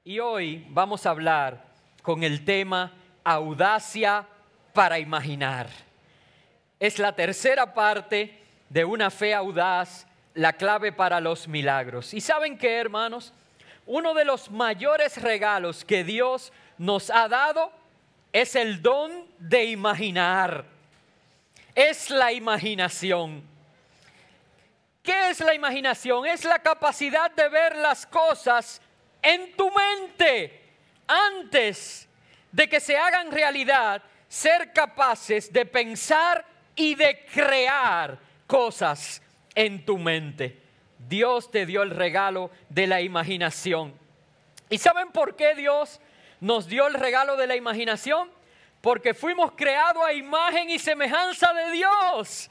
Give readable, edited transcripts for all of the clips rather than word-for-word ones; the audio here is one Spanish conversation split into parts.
Y hoy vamos a hablar con el tema audacia para imaginar. Es la tercera parte de una fe audaz, la clave para los milagros. ¿Y saben qué, hermanos? Uno de los mayores regalos que Dios nos ha dado es el don de imaginar. Es la imaginación. ¿Qué es la imaginación? Es la capacidad de ver las cosas en tu mente antes de que se hagan realidad, ser capaces de pensar y de crear cosas en tu mente. Dios te dio el regalo de la imaginación. ¿Y saben por qué Dios nos dio el regalo de la imaginación? Porque fuimos creados a imagen y semejanza de Dios.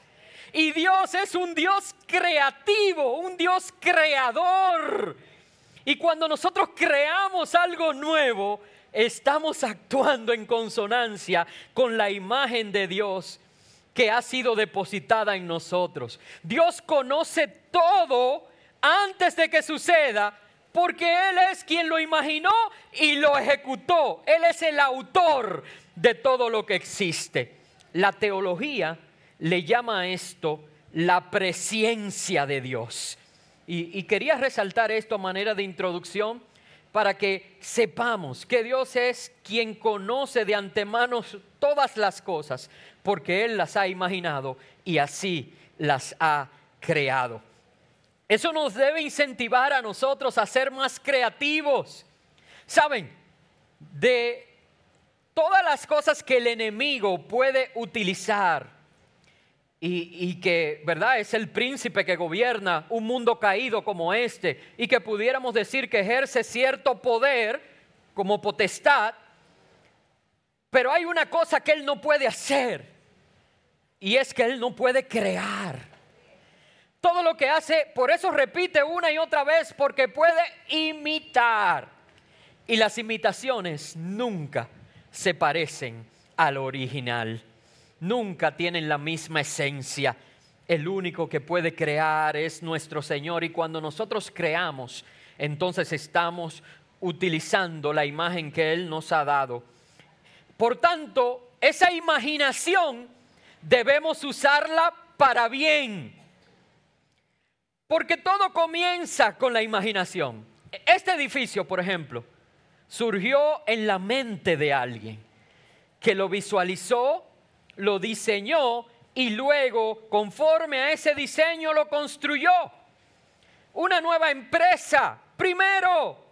Y Dios es un Dios creativo, un Dios creador. Y cuando nosotros creamos algo nuevo, estamos actuando en consonancia con la imagen de Dios que ha sido depositada en nosotros. Dios conoce todo antes de que suceda, porque Él es quien lo imaginó y lo ejecutó. Él es el autor de todo lo que existe. La teología le llama a esto la presciencia de Dios. Y quería resaltar esto a manera de introducción para que sepamos que Dios es quien conoce de antemano todas las cosas, porque Él las ha imaginado y así las ha creado. Eso nos debe incentivar a nosotros a ser más creativos. ¿Saben? De todas las cosas que el enemigo puede utilizar y que, ¿verdad?, es el príncipe que gobierna un mundo caído como este y que pudiéramos decir que ejerce cierto poder como potestad, pero hay una cosa que él no puede hacer y es que él no puede crear. Todo lo que hace, por eso repite una y otra vez, porque puede imitar. Y las imitaciones nunca se parecen al original. Nunca tienen la misma esencia. El único que puede crear es nuestro Señor. Y cuando nosotros creamos, entonces estamos utilizando la imagen que Él nos ha dado. Por tanto, esa imaginación debemos usarla para bien. Porque todo comienza con la imaginación. Este edificio, por ejemplo, surgió en la mente de alguien que lo visualizó, lo diseñó y luego, conforme a ese diseño, lo construyó. Una nueva empresa, primero.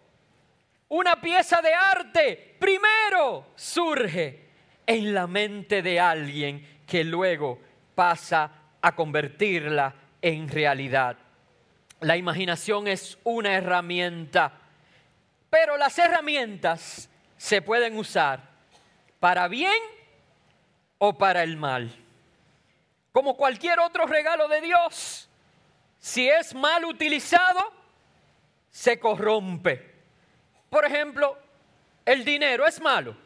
Una pieza de arte, primero surge en la mente de alguien que luego pasa a convertirla en realidad. La imaginación es una herramienta, pero las herramientas se pueden usar para bien o para el mal. Como cualquier otro regalo de Dios, si es mal utilizado, se corrompe. Por ejemplo, el dinero es malo,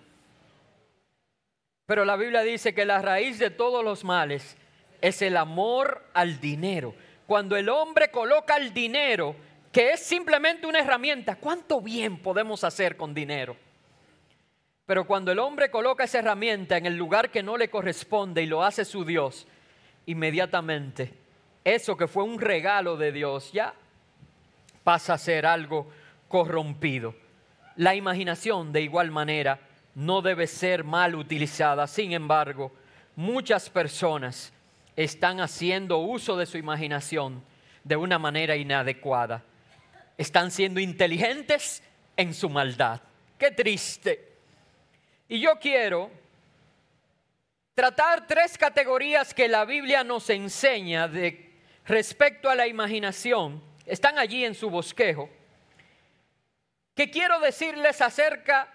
pero la Biblia dice que la raíz de todos los males es el amor al dinero. Cuando el hombre coloca el dinero, que es simplemente una herramienta, ¿cuánto bien podemos hacer con dinero? Pero cuando el hombre coloca esa herramienta en el lugar que no le corresponde y lo hace su Dios, inmediatamente eso que fue un regalo de Dios ya pasa a ser algo corrompido. La imaginación, de igual manera, no debe ser mal utilizada. Sin embargo, muchas personas están haciendo uso de su imaginación de una manera inadecuada. Están siendo inteligentes en su maldad. ¡Qué triste! Y yo quiero tratar 3 categorías que la Biblia nos enseña respecto a la imaginación. Están allí en su bosquejo. Que quiero decirles acerca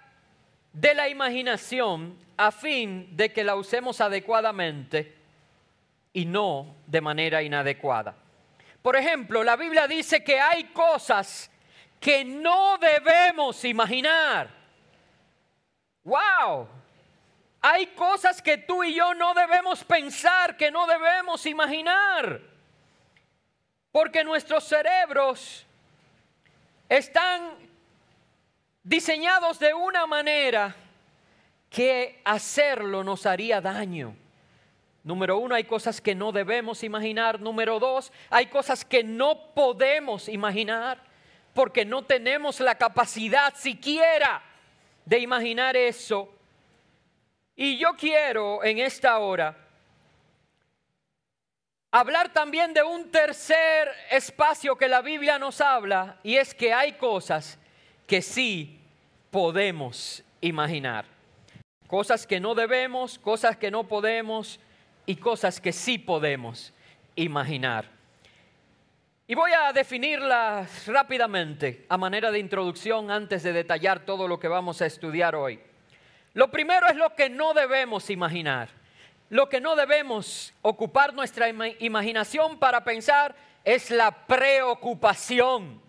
de la imaginación a fin de que la usemos adecuadamente y no de manera inadecuada. Por ejemplo, la Biblia dice que hay cosas que no debemos imaginar. ¡Wow! Hay cosas que tú y yo no debemos pensar, que no debemos imaginar. Porque nuestros cerebros están diseñados de una manera que hacerlo nos haría daño. Número uno, hay cosas que no debemos imaginar. Número dos, hay cosas que no podemos imaginar porque no tenemos la capacidad siquiera de imaginar eso. Y yo quiero en esta hora hablar también de un tercer espacio que la Biblia nos habla, y es que hay cosas que sí podemos imaginar. Cosas que no debemos, cosas que no podemos y cosas que sí podemos imaginar. Y voy a definirlas rápidamente a manera de introducción antes de detallar todo lo que vamos a estudiar hoy. Lo primero es lo que no debemos imaginar. Lo que no debemos ocupar nuestra imaginación para pensar es la preocupación.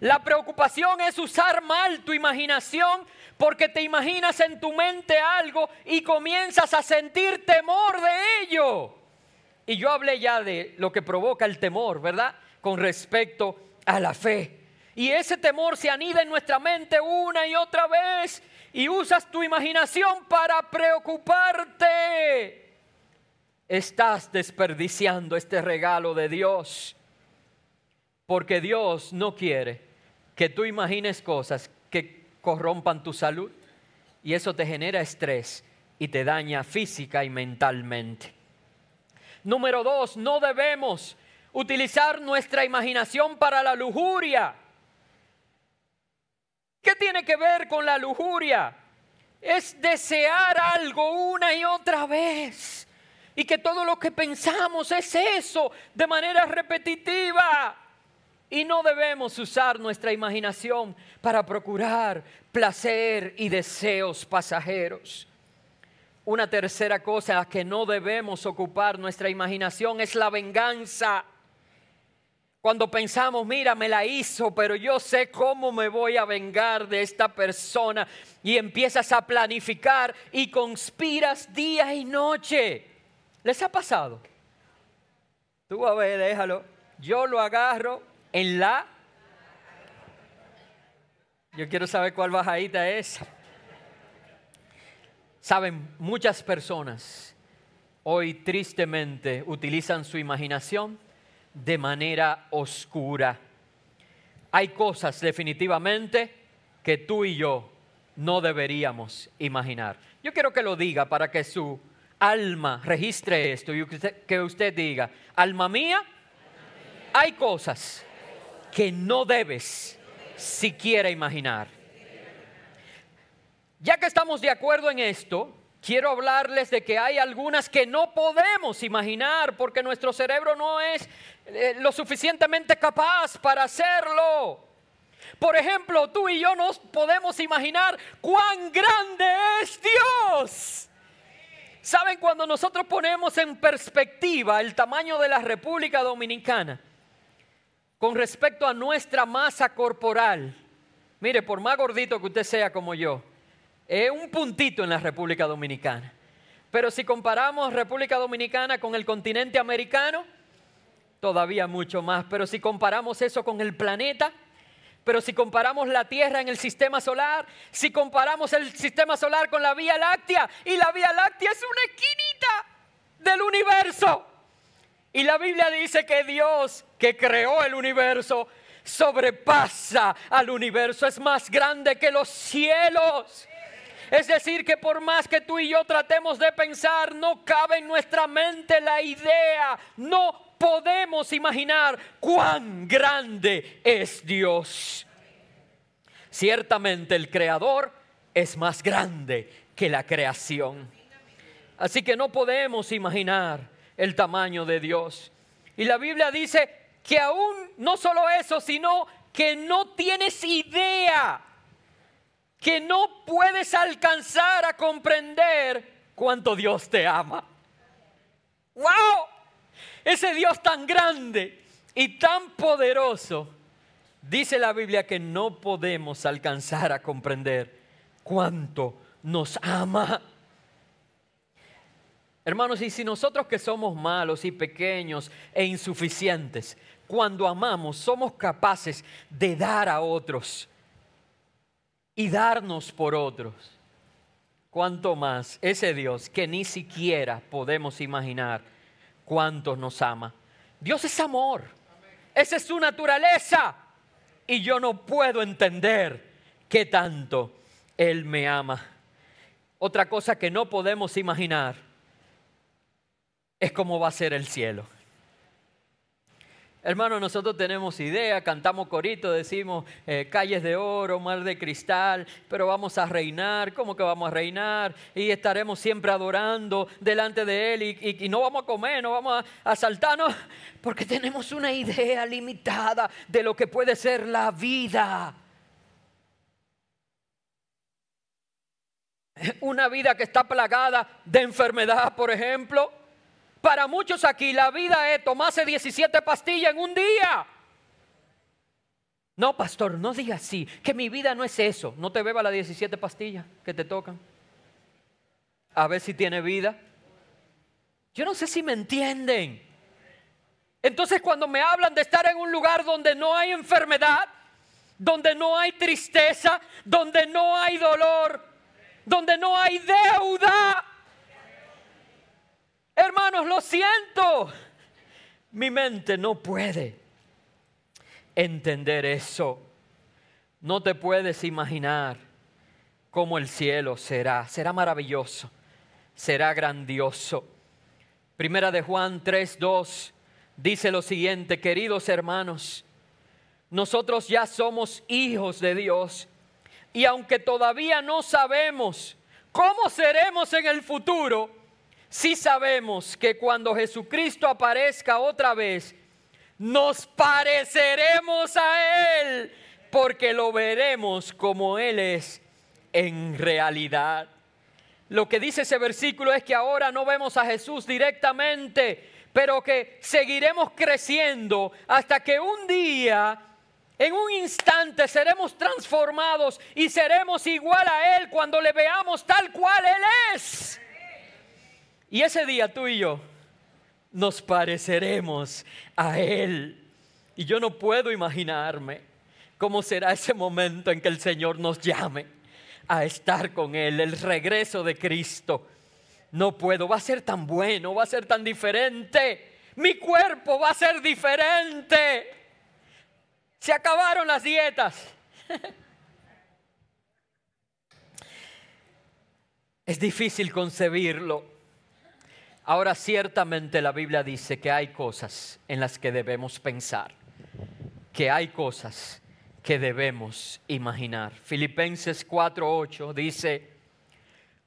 La preocupación es usar mal tu imaginación porque te imaginas en tu mente algo y comienzas a sentir temor de ello. Y yo hablé ya de lo que provoca el temor, ¿verdad? Con respecto a la fe. Y ese temor se anida en nuestra mente una y otra vez y usas tu imaginación para preocuparte. Estás desperdiciando este regalo de Dios. Porque Dios no quiere que tú imagines cosas que corrompan tu salud y eso te genera estrés y te daña física y mentalmente. Número dos, no debemos utilizar nuestra imaginación para la lujuria. ¿Qué tiene que ver con la lujuria? Es desear algo una y otra vez y que todo lo que pensamos es eso de manera repetitiva. Y no debemos usar nuestra imaginación para procurar placer y deseos pasajeros. Una tercera cosa que no debemos ocupar nuestra imaginación es la venganza. Cuando pensamos, mira, me la hizo, pero yo sé cómo me voy a vengar de esta persona. Y empiezas a planificar y conspiras día y noche. ¿Les ha pasado? Tú a ver, déjalo. Yo lo agarro. Yo quiero saber cuál bajadita es. Saben, muchas personas hoy tristemente utilizan su imaginación de manera oscura. Hay cosas definitivamente que tú y yo no deberíamos imaginar. Yo quiero que lo diga para que su alma registre esto y que usted diga, alma mía, hay cosas que no debes siquiera imaginar. Ya que estamos de acuerdo en esto, quiero hablarles de que hay algunas que no podemos imaginar porque nuestro cerebro no es lo suficientemente capaz para hacerlo. Por ejemplo, tú y yo no podemos imaginar cuán grande es Dios. ¿Saben? Cuando nosotros ponemos en perspectiva el tamaño de la República Dominicana con respecto a nuestra masa corporal, mire, por más gordito que usted sea como yo, es un puntito en la República Dominicana. Pero si comparamos República Dominicana con el continente americano, todavía mucho más. Pero si comparamos eso con el planeta, pero si comparamos la Tierra en el sistema solar, si comparamos el sistema solar con la Vía Láctea, y la Vía Láctea es una esquinita del universo. Y la Biblia dice que Dios, que creó el universo, sobrepasa al universo, es más grande que los cielos. Es decir, que por más que tú y yo tratemos de pensar, no cabe en nuestra mente la idea, no podemos imaginar cuán grande es Dios. Ciertamente el Creador es más grande que la creación. Así que no podemos imaginar el tamaño de Dios. Y la Biblia dice que aún no solo eso, sino que no tienes idea, que no puedes alcanzar a comprender cuánto Dios te ama. ¡Wow! Ese Dios tan grande y tan poderoso, dice la Biblia que no podemos alcanzar a comprender cuánto nos ama. Hermanos, y si nosotros que somos malos y pequeños e insuficientes, cuando amamos somos capaces de dar a otros y darnos por otros, cuánto más ese Dios que ni siquiera podemos imaginar cuánto nos ama. Dios es amor, esa es su naturaleza, y yo no puedo entender qué tanto Él me ama. Otra cosa que no podemos imaginar es cómo va a ser el cielo. Hermanos, nosotros tenemos idea, cantamos corito, decimos calles de oro, mar de cristal, pero vamos a reinar. ¿Cómo que vamos a reinar? Y estaremos siempre adorando delante de Él y no vamos a comer, no vamos a saltarnos, porque tenemos una idea limitada de lo que puede ser la vida. Una vida que está plagada de enfermedad, por ejemplo. Para muchos aquí la vida es tomarse 17 pastillas en un día. No, pastor, no diga así, que mi vida no es eso. No te beba las 17 pastillas que te tocan. A ver si tiene vida. Yo no sé si me entienden. Entonces, cuando me hablan de estar en un lugar donde no hay enfermedad, donde no hay tristeza, donde no hay dolor, donde no hay deuda, hermanos, lo siento, mi mente no puede entender eso. No te puedes imaginar cómo el cielo será. Será maravilloso, será grandioso. Primera de Juan 3:2 dice lo siguiente: queridos hermanos, nosotros ya somos hijos de Dios, y aunque todavía no sabemos cómo seremos en el futuro, sí sabemos que cuando Jesucristo aparezca otra vez, nos pareceremos a Él, porque lo veremos como Él es en realidad. Lo que dice ese versículo es que ahora no vemos a Jesús directamente, pero que seguiremos creciendo hasta que un día, en un instante, seremos transformados y seremos igual a Él cuando le veamos tal cual Él es. Y ese día tú y yo nos pareceremos a Él. Y yo no puedo imaginarme cómo será ese momento en que el Señor nos llame a estar con Él, el regreso de Cristo. No puedo, va a ser tan bueno, va a ser tan diferente. Mi cuerpo va a ser diferente. Se acabaron las dietas. Es difícil concebirlo. Ahora, ciertamente la Biblia dice que hay cosas en las que debemos pensar, que hay cosas que debemos imaginar. Filipenses 4:8 dice: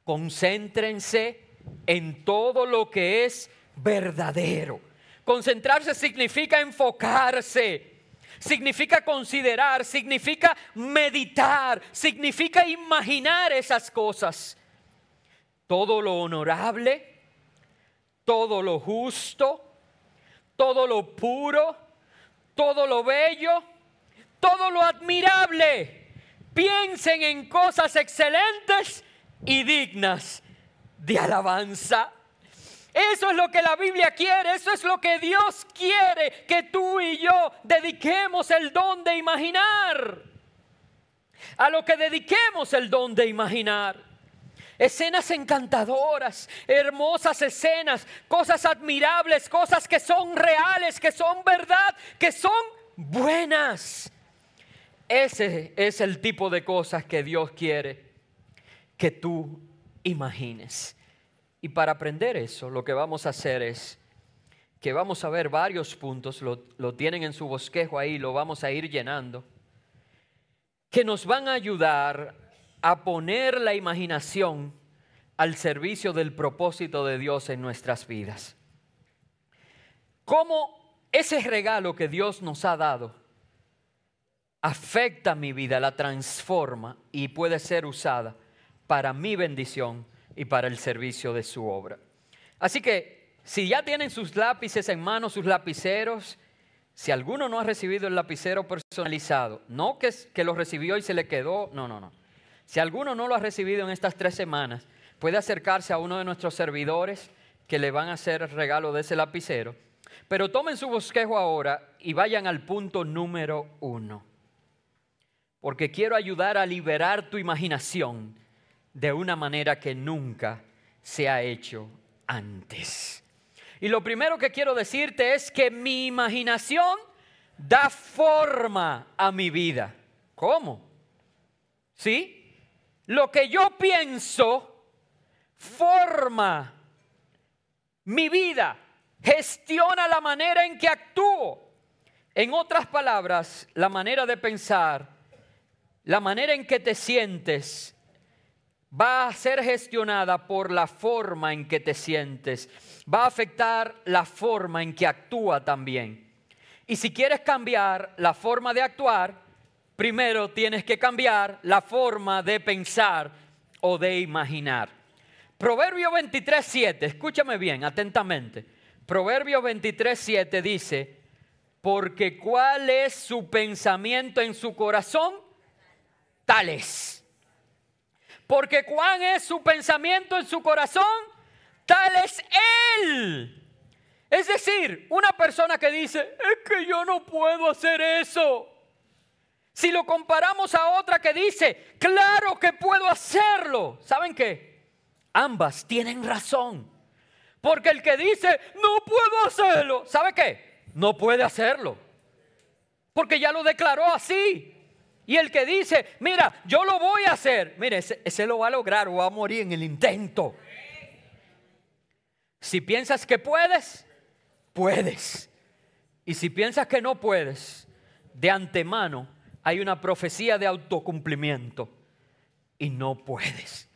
concéntrense en todo lo que es verdadero. Concentrarse significa enfocarse, significa considerar, significa meditar, significa imaginar esas cosas. Todo lo honorable, todo lo justo, todo lo puro, todo lo bello, todo lo admirable. Piensen en cosas excelentes y dignas de alabanza. Eso es lo que la Biblia quiere, eso es lo que Dios quiere, que tú y yo dediquemos el don de imaginar. A lo que dediquemos el don de imaginar. Escenas encantadoras, hermosas escenas, cosas admirables, cosas que son reales, que son verdad, que son buenas. Ese es el tipo de cosas que Dios quiere que tú imagines. Y para aprender eso, lo que vamos a hacer es que vamos a ver varios puntos, lo tienen en su bosquejo ahí, lo vamos a ir llenando, que nos van a ayudar a poner la imaginación al servicio del propósito de Dios en nuestras vidas. Cómo ese regalo que Dios nos ha dado afecta mi vida, la transforma y puede ser usada para mi bendición y para el servicio de su obra. Así que si ya tienen sus lápices en mano, sus lapiceros, si alguno no ha recibido el lapicero personalizado, no que lo recibió y se le quedó, no. Si alguno no lo ha recibido en estas 3 semanas, puede acercarse a uno de nuestros servidores que le van a hacer el regalo de ese lapicero. Pero tomen su bosquejo ahora y vayan al punto número 1. porque quiero ayudar a liberar tu imaginación de una manera que nunca se ha hecho antes. Y lo primero que quiero decirte es que mi imaginación da forma a mi vida. ¿Cómo? ¿Sí? Lo que yo pienso forma mi vida, gestiona la manera en que actúo. En otras palabras, la manera de pensar, la manera en que te sientes, va a ser gestionada por la forma en que te sientes. Va a afectar la forma en que actúa también. Y si quieres cambiar la forma de actuar, primero tienes que cambiar la forma de pensar o de imaginar. Proverbio 23:7, escúchame bien, atentamente. Proverbio 23:7 dice, porque ¿cuál es su pensamiento en su corazón? Tal es. Porque ¿cuál es su pensamiento en su corazón? Tal es él. Es decir, una persona que dice, es que yo no puedo hacer eso. Si lo comparamos a otra que dice, claro que puedo hacerlo. ¿Saben qué? Ambas tienen razón. Porque el que dice, no puedo hacerlo, ¿sabe qué? No puede hacerlo. Porque ya lo declaró así. Y el que dice, mira, yo lo voy a hacer. Mire, ese lo va a lograr o va a morir en el intento. Si piensas que puedes, puedes. Y si piensas que no puedes, de antemano hay una profecía de autocumplimiento. Y no puedes.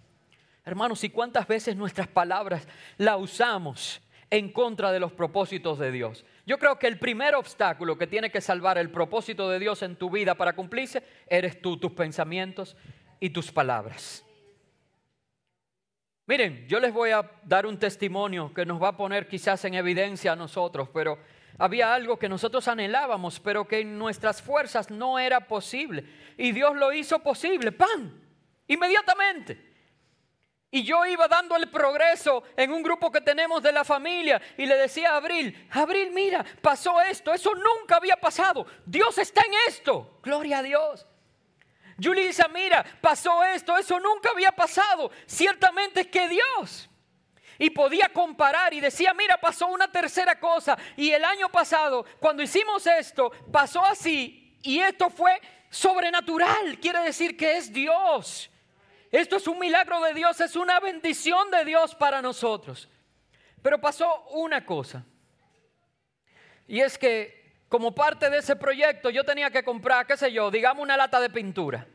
Hermanos, ¿y cuántas veces nuestras palabras las usamos en contra de los propósitos de Dios? Yo creo que el primer obstáculo que tiene que salvar el propósito de Dios en tu vida para cumplirse, eres tú, tus pensamientos y tus palabras. Miren, yo les voy a dar un testimonio que nos va a poner quizás en evidencia a nosotros, pero había algo que nosotros anhelábamos, pero que en nuestras fuerzas no era posible. Y Dios lo hizo posible, ¡pam!, inmediatamente. Y yo iba dando el progreso en un grupo que tenemos de la familia y le decía a Abril, mira, pasó esto, eso nunca había pasado. Dios está en esto, gloria a Dios. Julissa, mira, pasó esto, eso nunca había pasado. Ciertamente es que Dios. Y podía comparar y decía, mira, pasó una tercera cosa. Y el año pasado, cuando hicimos esto, pasó así. Y esto fue sobrenatural, quiere decir que es Dios. Esto es un milagro de Dios, es una bendición de Dios para nosotros. Pero pasó una cosa. Y es que como parte de ese proyecto yo tenía que comprar, qué sé yo, digamos una lata de pintura.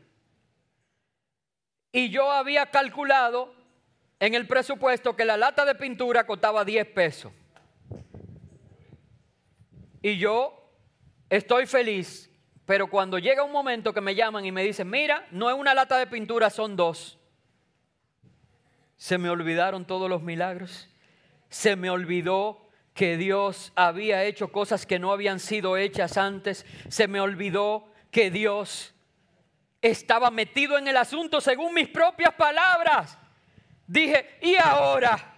Y yo había calculado en el presupuesto que la lata de pintura costaba 10 pesos. Y yo estoy feliz. Pero cuando llega un momento que me llaman y me dicen, mira, no es una lata de pintura, son 2. Se me olvidaron todos los milagros. Se me olvidó que Dios había hecho cosas que no habían sido hechas antes. Se me olvidó que Dios estaba metido en el asunto según mis propias palabras. Dije, ¿y ahora?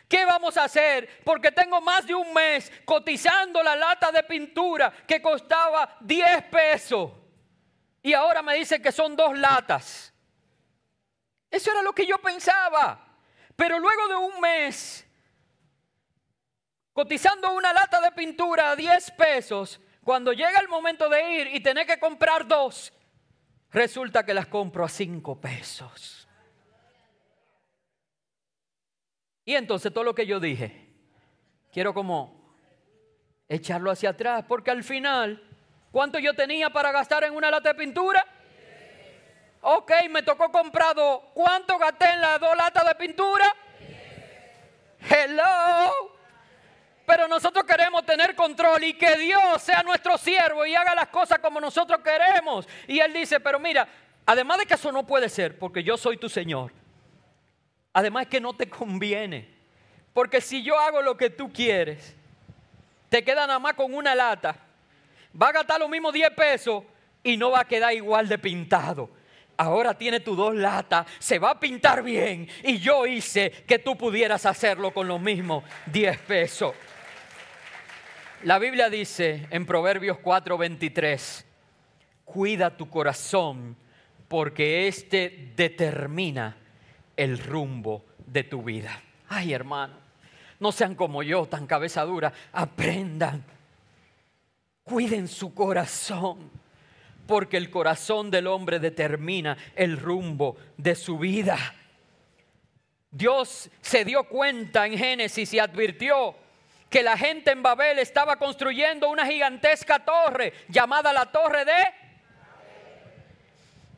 ¿Qué vamos a hacer? Porque tengo más de un mes cotizando la lata de pintura que costaba 10 pesos. Y ahora me dicen que son 2 latas. Eso era lo que yo pensaba. Pero luego de un mes cotizando una lata de pintura a 10 pesos, cuando llega el momento de ir y tener que comprar 2, resulta que las compro a 5 pesos. Y entonces todo lo que yo dije, quiero como echarlo hacia atrás, porque al final, ¿cuánto yo tenía para gastar en una lata de pintura? Ok, me tocó comprar 2. ¿Cuánto gasté en las 2 latas de pintura? Hello. Pero nosotros queremos tener control y que Dios sea nuestro siervo y haga las cosas como nosotros queremos. Y Él dice, pero mira, además de que eso no puede ser, porque yo soy tu Señor. Además es que no te conviene. Porque si yo hago lo que tú quieres, te queda nada más con una lata. Va a gastar lo mismo 10 pesos y no va a quedar igual de pintado. Ahora tiene tus 2 latas, se va a pintar bien. Y yo hice que tú pudieras hacerlo con los mismos 10 pesos. La Biblia dice en Proverbios 4:23, cuida tu corazón, porque este determina el rumbo de tu vida. Ay, hermano, no sean como yo, tan cabeza dura. Aprendan, cuiden su corazón, porque el corazón del hombre determina el rumbo de su vida. Dios se dio cuenta en Génesis y advirtió que la gente en Babel estaba construyendo una gigantesca torre llamada la Torre de...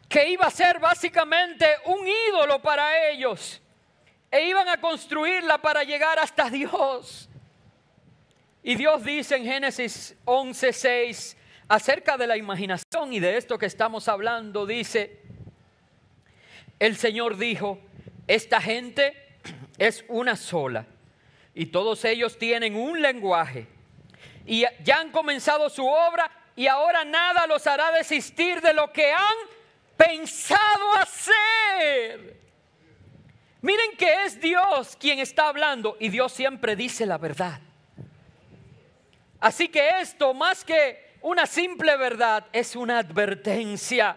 que iba a ser básicamente un ídolo para ellos. E iban a construirla para llegar hasta Dios. Y Dios dice en Génesis 11:6, acerca de la imaginación y de esto que estamos hablando, dice, el Señor dijo, esta gente es una sola y todos ellos tienen un lenguaje y ya han comenzado su obra y ahora nada los hará desistir de lo que han pensado hacer. Miren que es Dios quien está hablando y Dios siempre dice la verdad. Así que esto, más que una simple verdad, es una advertencia.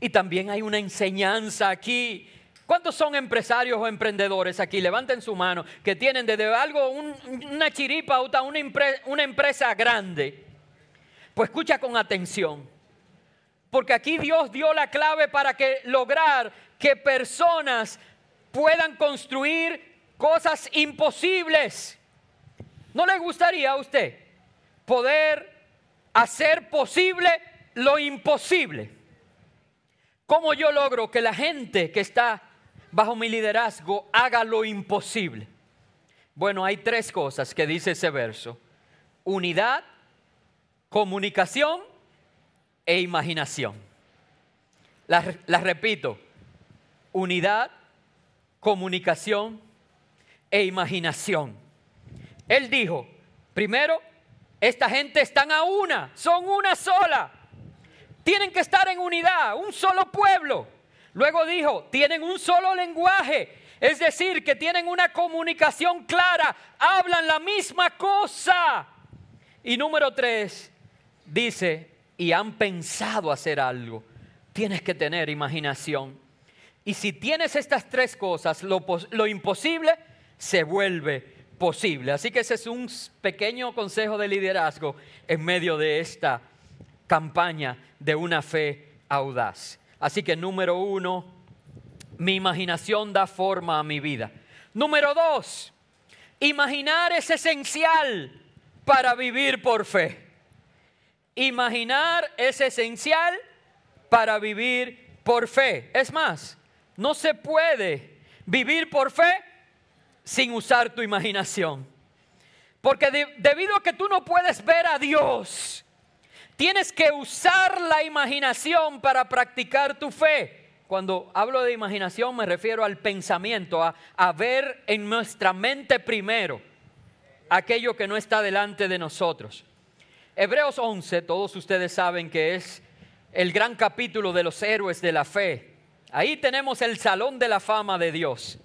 Y también hay una enseñanza aquí. ¿Cuántos son empresarios o emprendedores aquí? Levanten su mano, que tienen desde algo, una chiripa hasta una empresa grande. Pues escucha con atención. Porque aquí Dios dio la clave para lograr que personas puedan construir cosas imposibles. ¿No le gustaría a usted poder hacer posible lo imposible? ¿Cómo yo logro que la gente que está bajo mi liderazgo haga lo imposible? Bueno, hay tres cosas que dice ese verso: unidad, comunicación e imaginación. Las repito: unidad, comunicación e imaginación. Él dijo, primero, esta gente están a una, son una sola. Tienen que estar en unidad, un solo pueblo. Luego dijo, tienen un solo lenguaje, es decir, que tienen una comunicación clara, hablan la misma cosa. Y número 3, dice, y han pensado hacer algo. Tienes que tener imaginación. Y si tienes estas tres cosas, lo imposible se vuelve posible. Así que ese es un pequeño consejo de liderazgo en medio de esta campaña de una fe audaz. Así que número 1, mi imaginación da forma a mi vida. Número 2, imaginar es esencial para vivir por fe. Imaginar es esencial para vivir por fe. Es más, no se puede vivir por fe sin usar tu imaginación. Porque debido a que tú no puedes ver a Dios, tienes que usar la imaginación para practicar tu fe. Cuando hablo de imaginación me refiero al pensamiento, a ver en nuestra mente primero aquello que no está delante de nosotros. Hebreos 11, todos ustedes saben que es el gran capítulo de los héroes de la fe. Ahí tenemos el salón de la fama de Dios.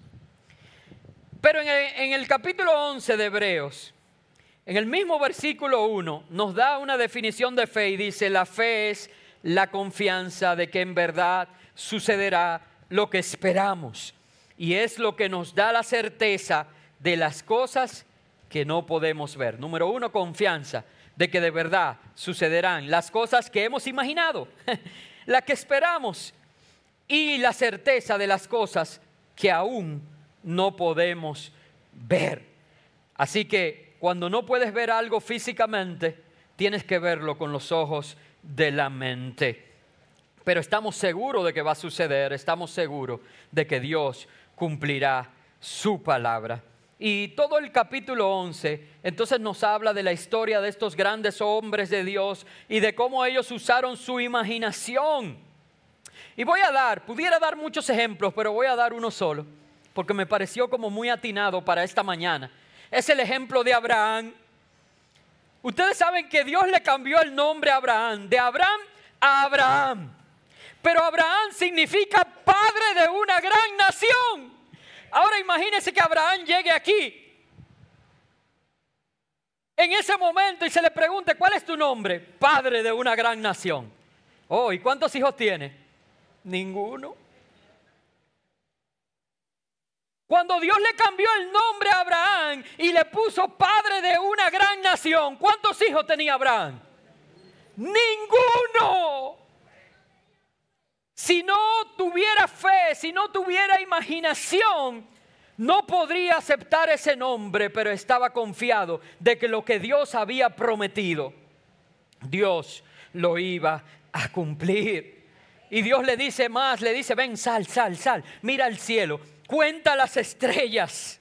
Pero en el capítulo 11 de Hebreos, en el mismo versículo 1, nos da una definición de fe y dice, la fe es la confianza de que en verdad sucederá lo que esperamos. Y es lo que nos da la certeza de las cosas que no podemos ver. Número 1, confianza de que de verdad sucederán las cosas que hemos imaginado, las que esperamos, y la certeza de las cosas que aún no podemos ver. Así que cuando no puedes ver algo físicamente, tienes que verlo con los ojos de la mente. Pero estamos seguros de que va a suceder, estamos seguros de que Dios cumplirá su palabra. Y todo el capítulo 11 entonces nos habla de la historia de estos grandes hombres de Dios y de cómo ellos usaron su imaginación. Y pudiera dar muchos ejemplos, pero voy a dar uno solo, porque me pareció como muy atinado para esta mañana. Es el ejemplo de Abraham. Ustedes saben que Dios le cambió el nombre a Abraham, de Abraham a Abraham. Pero Abraham significa padre de una gran nación. Ahora imagínense que Abraham llegue aquí en ese momento y se le pregunte, ¿cuál es tu nombre? Padre de una gran nación. Oh, ¿y cuántos hijos tiene? Ninguno. Cuando Dios le cambió el nombre a Abraham y le puso padre de una gran nación, ¿cuántos hijos tenía Abraham? ¡Ninguno! Si no tuviera fe, si no tuviera imaginación, no podría aceptar ese nombre, pero estaba confiado de que lo que Dios había prometido, Dios lo iba a cumplir. Y Dios le dice más, le dice, ven, sal, mira al cielo, cuenta las estrellas.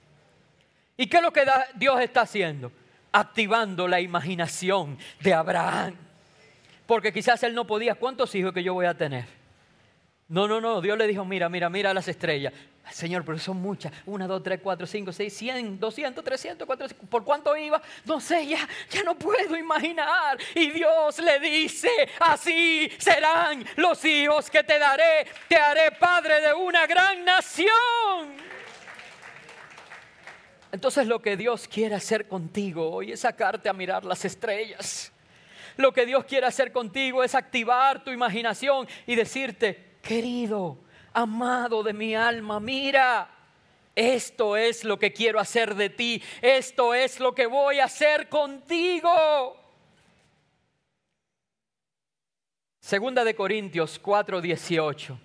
¿Y qué es lo que Dios está haciendo? Activando la imaginación de Abraham. Porque quizás él no podía, ¿cuántos hijos que yo voy a tener? No, Dios le dijo, mira las estrellas. Señor, pero son muchas. 1, 2, 3, 4, 5, 6, 100, 200, 300, 400. ¿Por cuánto iba? No sé, ya no puedo imaginar. Y Dios le dice, así serán los hijos que te daré. Te haré padre de una gran nación. Entonces lo que Dios quiere hacer contigo hoy es sacarte a mirar las estrellas. Lo que Dios quiere hacer contigo es activar tu imaginación y decirte, querido, amado de mi alma, mira, esto es lo que quiero hacer de ti, esto es lo que voy a hacer contigo. Segunda de Corintios 4:18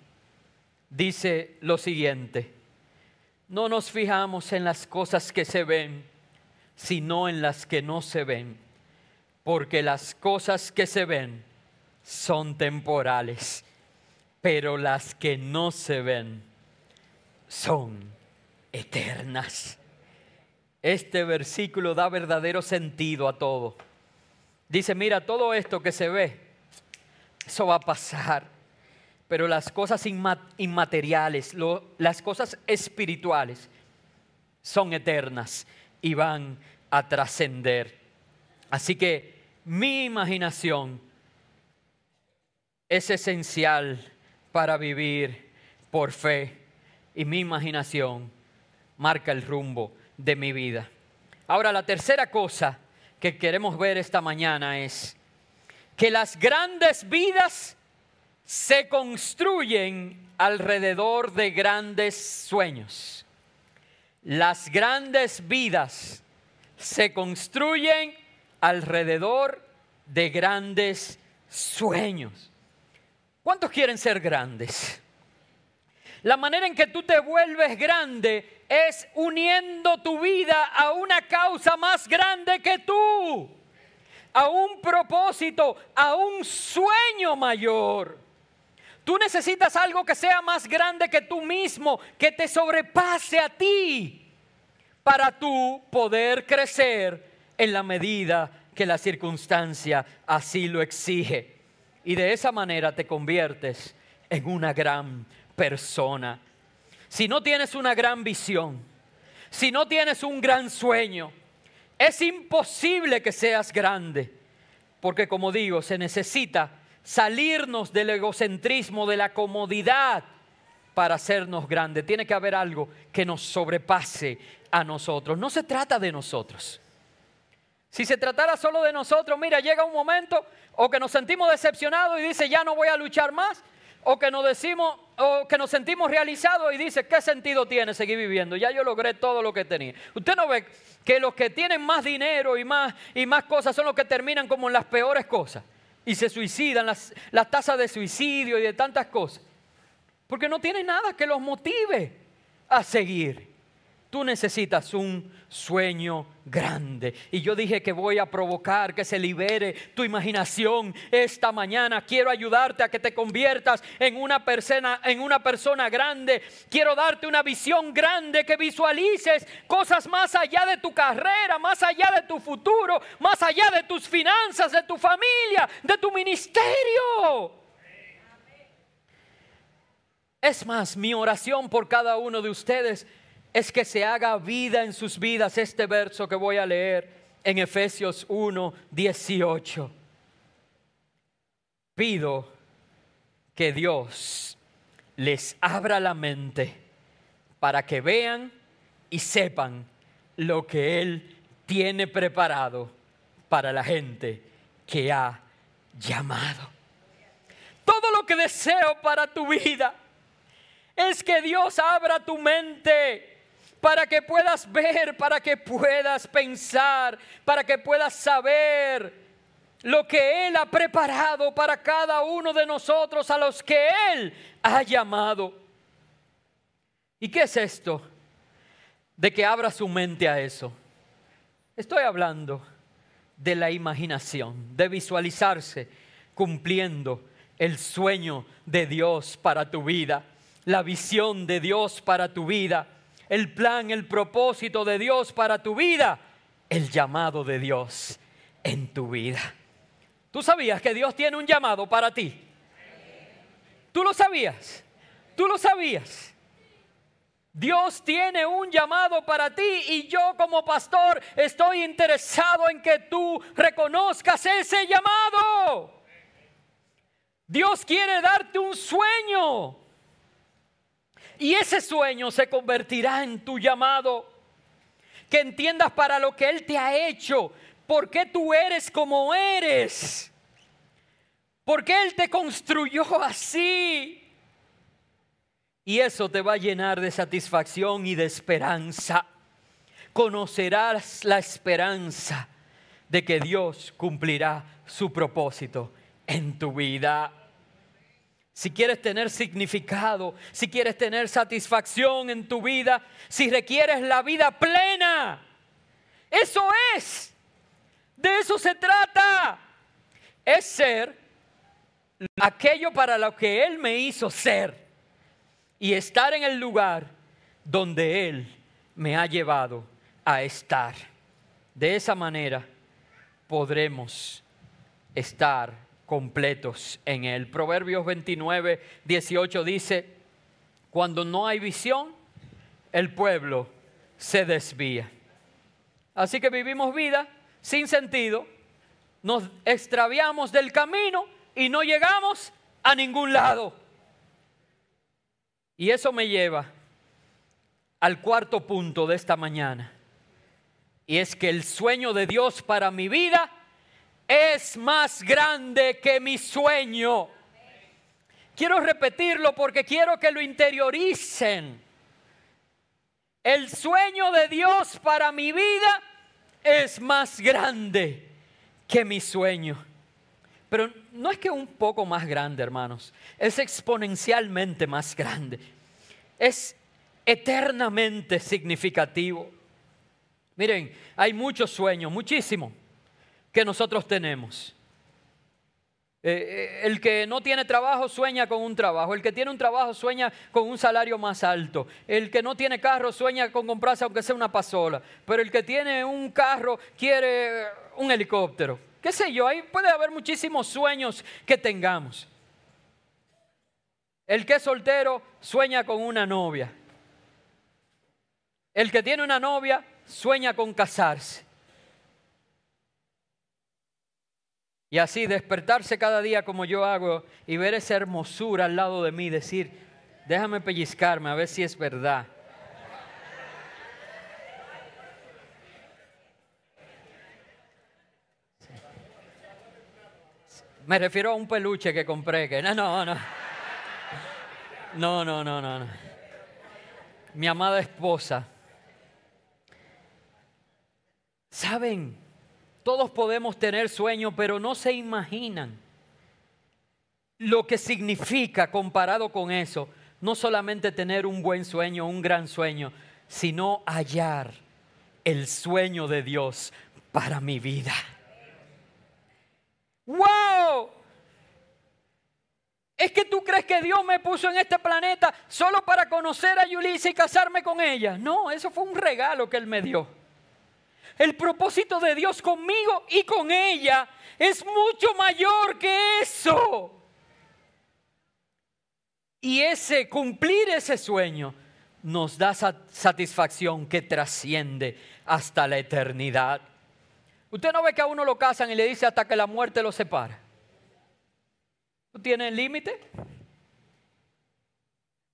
dice lo siguiente: no nos fijamos en las cosas que se ven, sino en las que no se ven, porque las cosas que se ven son temporales, pero las que no se ven son eternas. Este versículo da verdadero sentido a todo. Dice, mira, todo esto que se ve, eso va a pasar, pero las cosas inmateriales, las cosas espirituales son eternas y van a trascender. Así que mi imaginación es esencial para vivir por fe, y mi imaginación marca el rumbo de mi vida. Ahora, la tercera cosa que queremos ver esta mañana es que las grandes vidas se construyen alrededor de grandes sueños. Las grandes vidas se construyen alrededor de grandes sueños. ¿Cuántos quieren ser grandes? La manera en que tú te vuelves grande es uniendo tu vida a una causa más grande que tú, a un propósito, a un sueño mayor. Tú necesitas algo que sea más grande que tú mismo, que te sobrepase a ti, para tú poder crecer en la medida que la circunstancia así lo exige. Y de esa manera te conviertes en una gran persona. Si no tienes una gran visión, si no tienes un gran sueño, es imposible que seas grande. Porque como digo, se necesita salirnos del egocentrismo, de la comodidad, para hacernos grandes. Tiene que haber algo que nos sobrepase a nosotros. No se trata de nosotros. Si se tratara solo de nosotros, mira, llega un momento o que nos sentimos decepcionados y dice, ya no voy a luchar más, o que nos sentimos realizados y dice, ¿qué sentido tiene seguir viviendo? Ya yo logré todo lo que tenía. Usted no ve que los que tienen más dinero y más cosas son los que terminan como en las peores cosas y se suicidan, las tasas de suicidio y de tantas cosas, porque no tienen nada que los motive a seguir. Tú necesitas un sueño grande. Y yo dije que voy a provocar que se libere tu imaginación esta mañana. Quiero ayudarte a que te conviertas en una persona grande. Quiero darte una visión grande, que visualices cosas más allá de tu carrera, más allá de tu futuro, más allá de tus finanzas, de tu familia, de tu ministerio. Es más, mi oración por cada uno de ustedes es que se haga vida en sus vidas este verso que voy a leer en Efesios 1:18. Pido que Dios les abra la mente para que vean y sepan lo que Él tiene preparado para la gente que ha llamado. Todo que deseo para tu vida es que Dios abra tu mente para que puedas ver, para que puedas pensar, para que puedas saber lo que Él ha preparado para cada uno de nosotros, a los que Él ha llamado. ¿Y qué es esto de que abra su mente a eso? Estoy hablando de la imaginación, de visualizarse cumpliendo el sueño de Dios para tu vida, la visión de Dios para tu vida, el plan, el propósito de Dios para tu vida, el llamado de Dios en tu vida. ¿Tú sabías que Dios tiene un llamado para ti? ¿Tú lo sabías? ¿Tú lo sabías? Dios tiene un llamado para ti y yo como pastor estoy interesado en que tú reconozcas ese llamado. Dios quiere darte un sueño y ese sueño se convertirá en tu llamado. Que entiendas para lo que Él te ha hecho, por qué tú eres como eres, por qué Él te construyó así. Y eso te va a llenar de satisfacción y de esperanza. Conocerás la esperanza de que Dios cumplirá su propósito en tu vida. Si quieres tener significado, si quieres tener satisfacción en tu vida, si requieres la vida plena, eso es. De eso se trata. Es ser aquello para lo que Él me hizo ser. Y estar en el lugar donde Él me ha llevado a estar. De esa manera podremos estar completos en Él. Proverbios 29, 18 dice: cuando no hay visión, el pueblo se desvía. Así que vivimos vida sin sentido, nos extraviamos del camino y no llegamos a ningún lado. Y eso me lleva al cuarto punto de esta mañana. Y es que el sueño de Dios para mi vida es más grande que mi sueño. Quiero repetirlo porque quiero que lo interioricen. El sueño de Dios para mi vida es más grande que mi sueño. Pero no es que un poco más grande, hermanos. Es exponencialmente más grande. Es eternamente significativo. Miren, hay muchos sueños, muchísimos, que nosotros tenemos. El que no tiene trabajo sueña con un trabajo. El que tiene un trabajo sueña con un salario más alto. El que no tiene carro sueña con comprarse aunque sea una pasola. Pero el que tiene un carro quiere un helicóptero. ¿Qué sé yo? Ahí puede haber muchísimos sueños que tengamos. El que es soltero sueña con una novia. El que tiene una novia sueña con casarse. Y así despertarse cada día como yo hago y ver esa hermosura al lado de mí, decir: déjame pellizcarme a ver si es verdad. Me refiero a un peluche que compré, que no. No. Mi amada esposa. ¿Saben? Todos podemos tener sueños, pero no se imaginan lo que significa comparado con eso. No solamente tener un buen sueño, un gran sueño, sino hallar el sueño de Dios para mi vida. ¡Wow! ¿Es que tú crees que Dios me puso en este planeta solo para conocer a Yulisa y casarme con ella? No, eso fue un regalo que Él me dio. El propósito de Dios conmigo y con ella es mucho mayor que eso. Y cumplir ese sueño nos da satisfacción que trasciende hasta la eternidad. Usted no ve que a uno lo casan y le dice hasta que la muerte lo separa. ¿No tiene límite?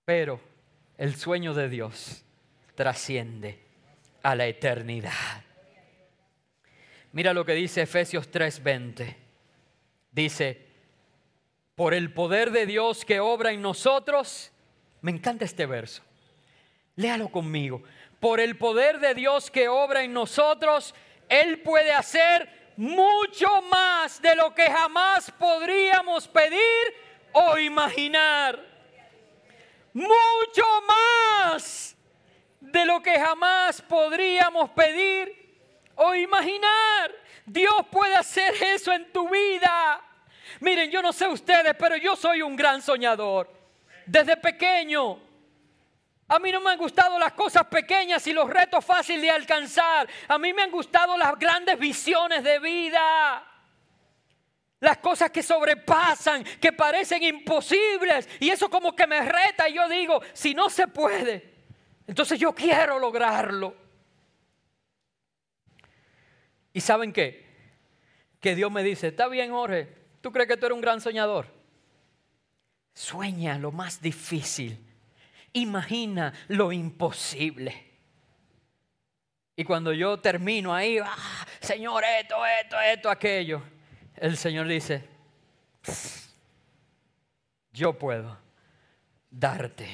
Pero el sueño de Dios trasciende a la eternidad. Mira lo que dice Efesios 3:20. Dice: por el poder de Dios que obra en nosotros. Me encanta este verso. Léalo conmigo. Por el poder de Dios que obra en nosotros, Él puede hacer mucho más de lo que jamás podríamos pedir o imaginar. Mucho más de lo que jamás podríamos pedir o imaginar. Dios puede hacer eso en tu vida. Miren, yo no sé ustedes, pero yo soy un gran soñador. Desde pequeño, a mí no me han gustado las cosas pequeñas y los retos fáciles de alcanzar. A mí me han gustado las grandes visiones de vida. Las cosas que sobrepasan, que parecen imposibles. Y eso como que me reta y yo digo, si no se puede, entonces yo quiero lograrlo. ¿Y saben qué? Que Dios me dice, está bien, Jorge, ¿tú crees que tú eres un gran soñador? Sueña lo más difícil. Imagina lo imposible. Y cuando yo termino ahí, Señor, esto, aquello. El Señor dice, yo puedo darte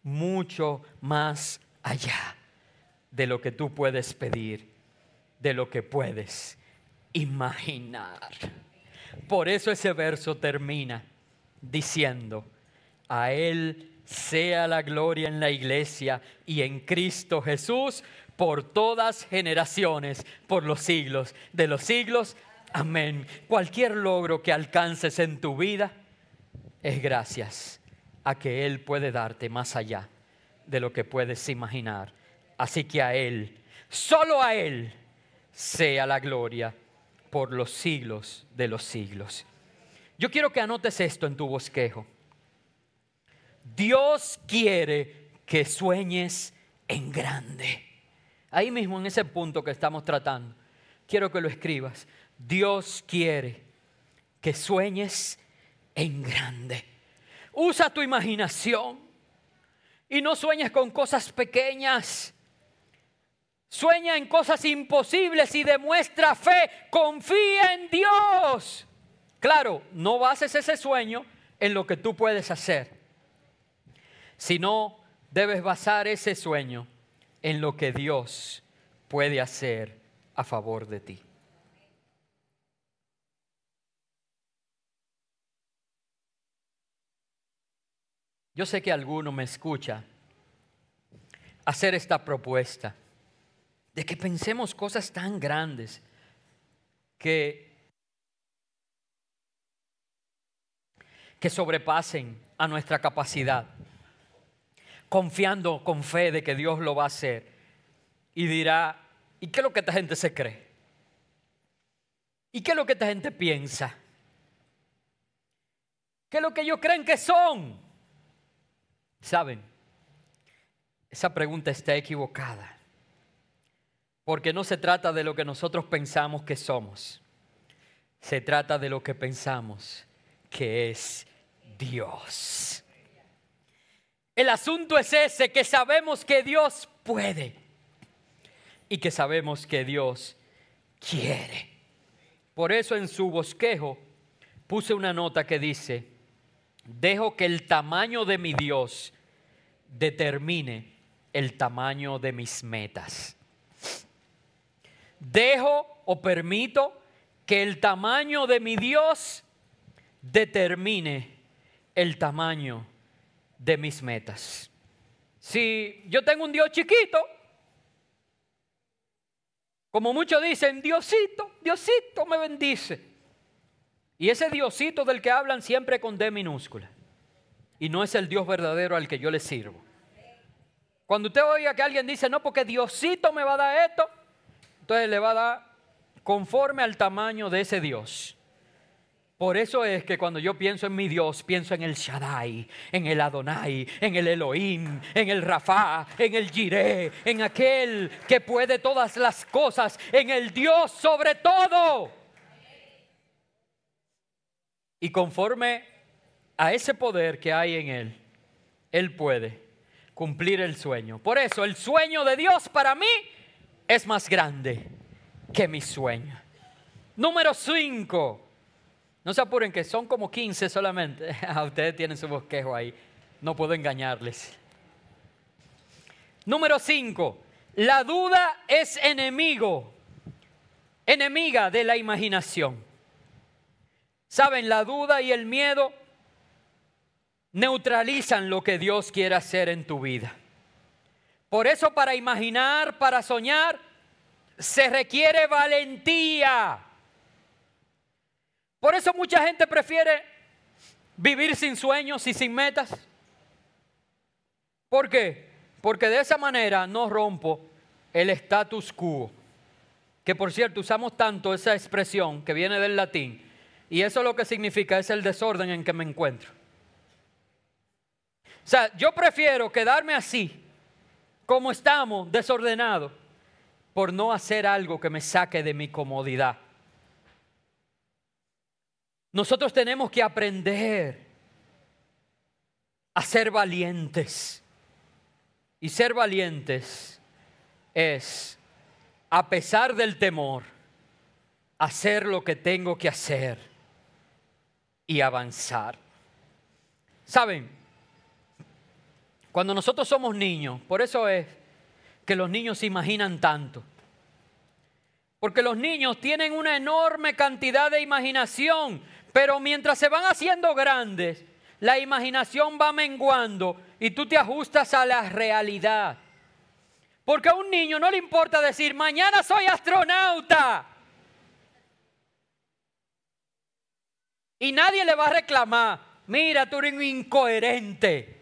mucho más allá de lo que tú puedes pedir, de lo que puedes imaginar. Por eso ese verso termina diciendo, a Él sea la gloria en la iglesia y en Cristo Jesús por todas generaciones, por los siglos de los siglos. Amén. Cualquier logro que alcances en tu vida es gracias a que Él puede darte más allá de lo que puedes imaginar. Así que a Él, solo a Él, sea la gloria por los siglos de los siglos. Yo quiero que anotes esto en tu bosquejo. Dios quiere que sueñes en grande. Ahí mismo en ese punto que estamos tratando, quiero que lo escribas. Dios quiere que sueñes en grande. Usa tu imaginación y no sueñes con cosas pequeñas. Sueña en cosas imposibles y demuestra fe. Confía en Dios. Claro, no bases ese sueño en lo que tú puedes hacer, sino debes basar ese sueño en lo que Dios puede hacer a favor de ti. Yo sé que alguno me escucha hacer esta propuesta de que pensemos cosas tan grandes que sobrepasen a nuestra capacidad, confiando con fe de que Dios lo va a hacer. Y dirá, ¿y qué es lo que esta gente se cree? ¿Y qué es lo que esta gente piensa? ¿Qué es lo que ellos creen que son? ¿Saben? Esa pregunta está equivocada. Porque no se trata de lo que nosotros pensamos que somos. Se trata de lo que pensamos que es Dios. El asunto es ese, que sabemos que Dios puede y que sabemos que Dios quiere. Por eso en su bosquejo puse una nota que dice, dejo que el tamaño de mi Dios determine el tamaño de mis metas. Dejo o permito que el tamaño de mi Dios determine el tamaño de mis metas. Si yo tengo un Dios chiquito, como muchos dicen, Diosito, Diosito me bendice. Y ese Diosito del que hablan siempre con D minúscula. Y no es el Dios verdadero al que yo le sirvo. Cuando usted oiga que alguien dice, no, porque Diosito me va a dar esto, entonces le va a dar conforme al tamaño de ese Dios. Por eso es que cuando yo pienso en mi Dios, pienso en el Shaddai, en el Adonai, en el Elohim, en el Rafá, en el Jireh, en aquel que puede todas las cosas, en el Dios sobre todo. Y conforme a ese poder que hay en Él, Él puede cumplir el sueño. Por eso el sueño de Dios para mí es más grande que mi sueño. Número 5. No se apuren que son como 15 solamente. Ustedes tienen su bosquejo ahí. No puedo engañarles. Número 5. La duda es enemiga de la imaginación. ¿Saben? La duda y el miedo neutralizan lo que Dios quiere hacer en tu vida. Por eso para imaginar, para soñar, se requiere valentía. Por eso mucha gente prefiere vivir sin sueños y sin metas. ¿Por qué? Porque de esa manera no rompo el status quo. Que por cierto usamos tanto esa expresión que viene del latín. Y eso lo que significa es el desorden en que me encuentro. O sea, yo prefiero quedarme así, como estamos, desordenados, por no hacer algo que me saque de mi comodidad. Nosotros tenemos que aprender a ser valientes. Y ser valientes es, a pesar del temor, hacer lo que tengo que hacer y avanzar. ¿Saben? Cuando nosotros somos niños, por eso es que los niños se imaginan tanto. Porque los niños tienen una enorme cantidad de imaginación, pero mientras se van haciendo grandes, la imaginación va menguando y tú te ajustas a la realidad. Porque a un niño no le importa decir, mañana soy astronauta. Y nadie le va a reclamar, mira, tú eres un incoherente.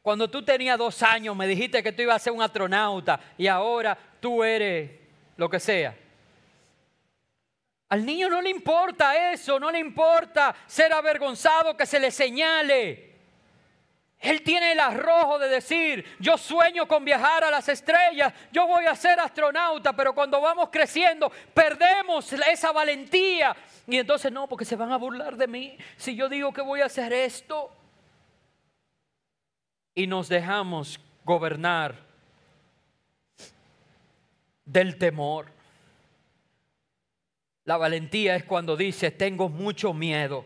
Cuando tú tenías 2 años me dijiste que tú ibas a ser un astronauta y ahora tú eres lo que sea. Al niño no le importa eso, no le importa ser avergonzado, que se le señale. Él tiene el arrojo de decir, yo sueño con viajar a las estrellas, yo voy a ser astronauta, pero cuando vamos creciendo perdemos esa valentía. Y entonces no, porque se van a burlar de mí si yo digo que voy a hacer esto. Y nos dejamos gobernar del temor. La valentía es cuando dice, tengo mucho miedo,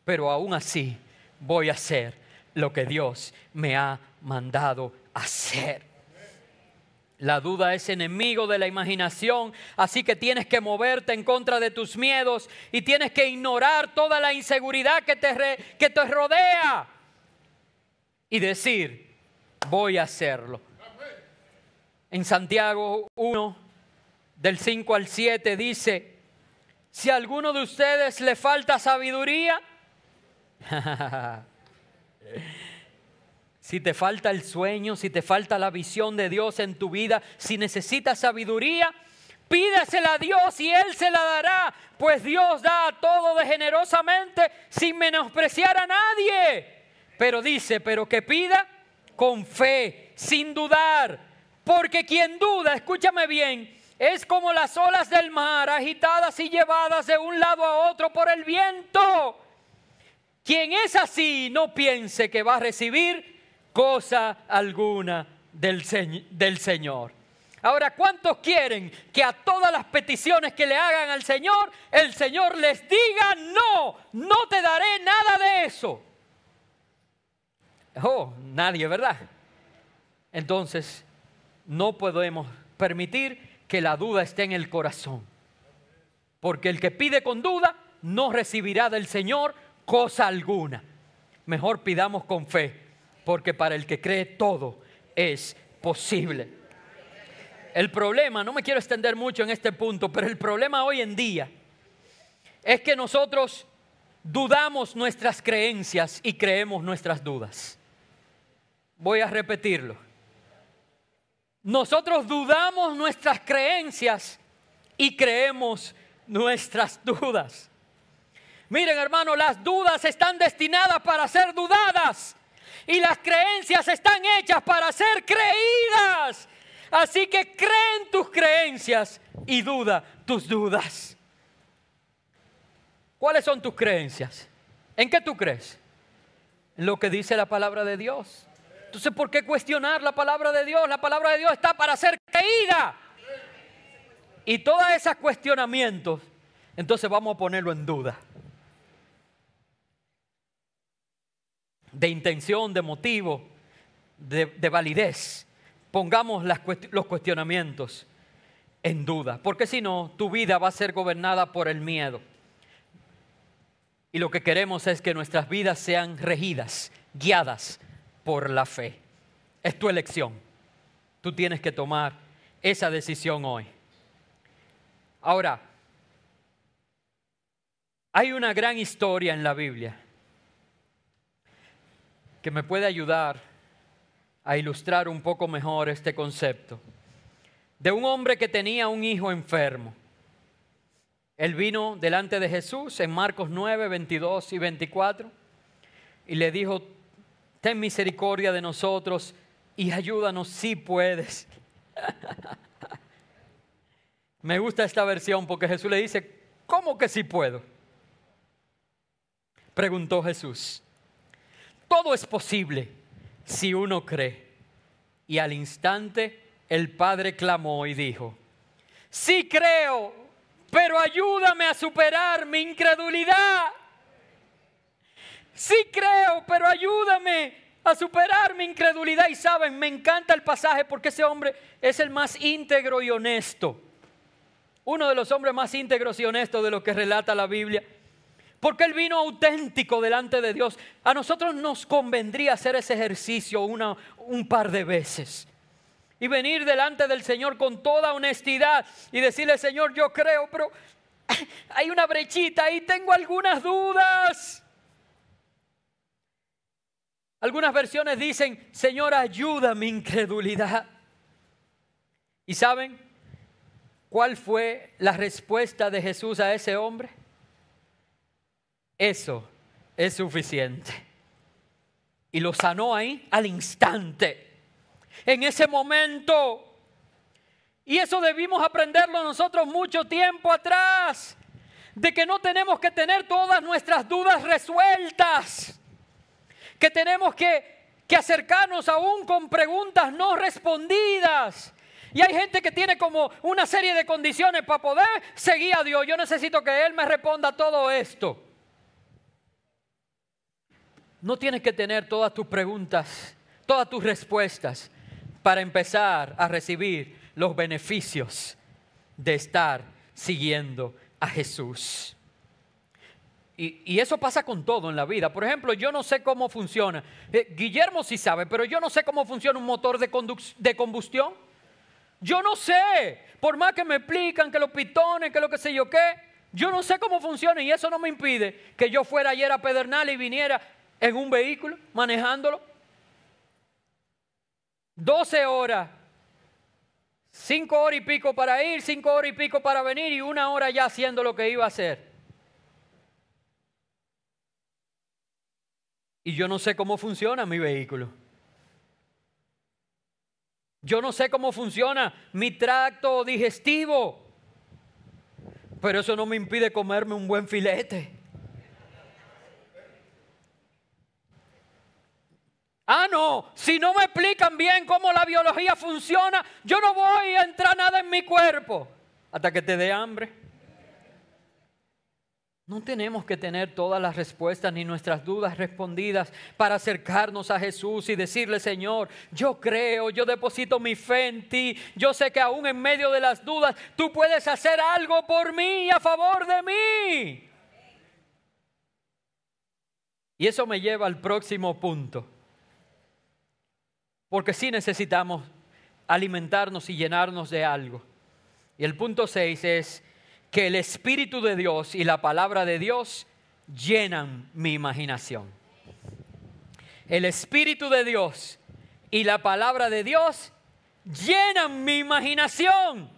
pero aún así voy a hacer lo que Dios me ha mandado hacer. La duda es enemigo de la imaginación, así que tienes que moverte en contra de tus miedos y tienes que ignorar toda la inseguridad que te rodea y decir, voy a hacerlo. En Santiago 1, del 5 al 7 dice, si a alguno de ustedes le falta sabiduría, si te falta el sueño, si te falta la visión de Dios en tu vida, si necesitas sabiduría, pídesela a Dios y Él se la dará, pues Dios da a todo de generosamente sin menospreciar a nadie. Pero dice, pero que pida con fe, sin dudar, porque quien duda, escúchame bien, es como las olas del mar agitadas y llevadas de un lado a otro por el viento. Quien es así no piense que va a recibir cosa alguna del Señor. Ahora, ¿cuántos quieren que a todas las peticiones que le hagan al Señor, el Señor les diga no, no te daré nada de eso? Oh, nadie, ¿verdad? Entonces, no podemos permitir que la duda esté en el corazón. Porque el que pide con duda no recibirá del Señor cosa alguna. Mejor pidamos con fe, porque para el que cree todo es posible. El problema, no me quiero extender mucho en este punto, pero el problema hoy en día es que nosotros dudamos nuestras creencias y creemos nuestras dudas. Voy a repetirlo. Nosotros dudamos nuestras creencias y creemos nuestras dudas. Miren, hermano, las dudas están destinadas para ser dudadas y las creencias están hechas para ser creídas. Así que cree en tus creencias y duda tus dudas. ¿Cuáles son tus creencias? ¿En qué tú crees? En lo que dice la palabra de Dios. Entonces, ¿por qué cuestionar la palabra de Dios? La palabra de Dios está para ser creída. Y todos esos cuestionamientos, entonces vamos a ponerlo en duda. de intención, de motivo, de validez. Pongamos los cuestionamientos en duda, porque si no, tu vida va a ser gobernada por el miedo. Y lo que queremos es que nuestras vidas sean regidas, guiadas por la fe. Es tu elección. Tú tienes que tomar esa decisión hoy. Ahora, hay una gran historia en la Biblia que me puede ayudar a ilustrar un poco mejor este concepto. De un hombre que tenía un hijo enfermo. Él vino delante de Jesús en Marcos 9, 22 y 24 y le dijo: ten misericordia de nosotros y ayúdanos si puedes. Me gusta esta versión porque Jesús le dice: ¿cómo que si puedo? Preguntó Jesús. Todo es posible si uno cree. Y al instante el padre clamó y dijo: sí creo, pero ayúdame a superar mi incredulidad. Sí creo, pero ayúdame a superar mi incredulidad. Y saben, me encanta el pasaje porque ese hombre es el más íntegro y honesto. Uno de los hombres más íntegros y honestos de lo que relata la Biblia. Porque él vino auténtico delante de Dios. A nosotros nos convendría hacer ese ejercicio un par de veces. Y venir delante del Señor con toda honestidad y decirle: Señor, yo creo, pero hay una brechita ahí, tengo algunas dudas. Algunas versiones dicen: Señor, ayuda mi incredulidad. ¿Y saben cuál fue la respuesta de Jesús a ese hombre? Eso es suficiente. Y lo sanó ahí al instante. En ese momento. Y eso debimos aprenderlo nosotros mucho tiempo atrás. De que no tenemos que tener todas nuestras dudas resueltas. Que tenemos que acercarnos aún con preguntas no respondidas. Y hay gente que tiene como una serie de condiciones para poder seguir a Dios. Yo necesito que Él me responda todo esto. No tienes que tener todas tus preguntas, todas tus respuestas para empezar a recibir los beneficios de estar siguiendo a Jesús. Y eso pasa con todo en la vida. Por ejemplo, yo no sé cómo funciona. Guillermo sí sabe, pero yo no sé cómo funciona un motor de combustión. Yo no sé. Por más que me explican que los pitones, que lo que sé yo qué, yo no sé cómo funciona. Y eso no me impide que yo fuera ayer a Pedernales y viniera en un vehículo, manejándolo. 12 horas. 5 horas y pico para ir, 5 horas y pico para venir y 1 hora ya haciendo lo que iba a hacer. Y yo no sé cómo funciona mi vehículo. Yo no sé cómo funciona mi tracto digestivo. Pero eso no me impide comerme un buen filete. Ah, no, si no me explican bien cómo la biología funciona, yo no voy a entrar nada en mi cuerpo hasta que te dé hambre. No tenemos que tener todas las respuestas ni nuestras dudas respondidas para acercarnos a Jesús y decirle: Señor, yo creo, yo deposito mi fe en ti. Yo sé que aún en medio de las dudas, tú puedes hacer algo por mí y a favor de mí. Y eso me lleva al próximo punto. Porque sí necesitamos alimentarnos y llenarnos de algo. Y el punto 6 es que el Espíritu de Dios y la palabra de Dios llenan mi imaginación. El Espíritu de Dios y la palabra de Dios llenan mi imaginación.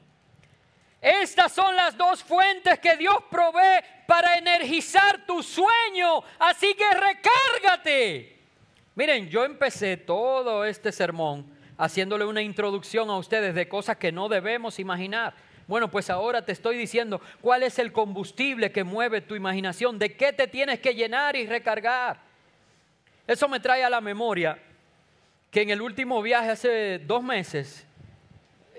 Estas son las dos fuentes que Dios provee para energizar tu sueño. Así que recárgate. Miren, yo empecé todo este sermón haciéndole una introducción a ustedes de cosas que no debemos imaginar. Bueno, pues ahora te estoy diciendo cuál es el combustible que mueve tu imaginación, de qué te tienes que llenar y recargar. Eso me trae a la memoria que en el último viaje hace 2 meses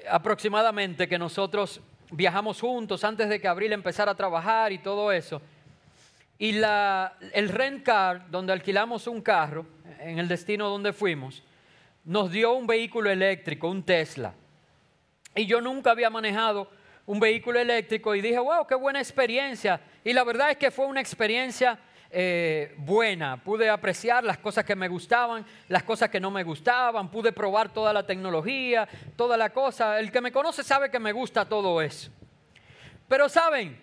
aproximadamente que nosotros viajamos juntos antes de que Abril empezara a trabajar y todo eso. Y el rent car, donde alquilamos un carro, en el destino donde fuimos, nos dio un vehículo eléctrico, un Tesla. Y yo nunca había manejado un vehículo eléctrico y dije, wow, qué buena experiencia. Y la verdad es que fue una experiencia buena. Pude apreciar las cosas que me gustaban, las cosas que no me gustaban, pude probar toda la tecnología, toda la cosa. El que me conoce sabe que me gusta todo eso. Pero saben,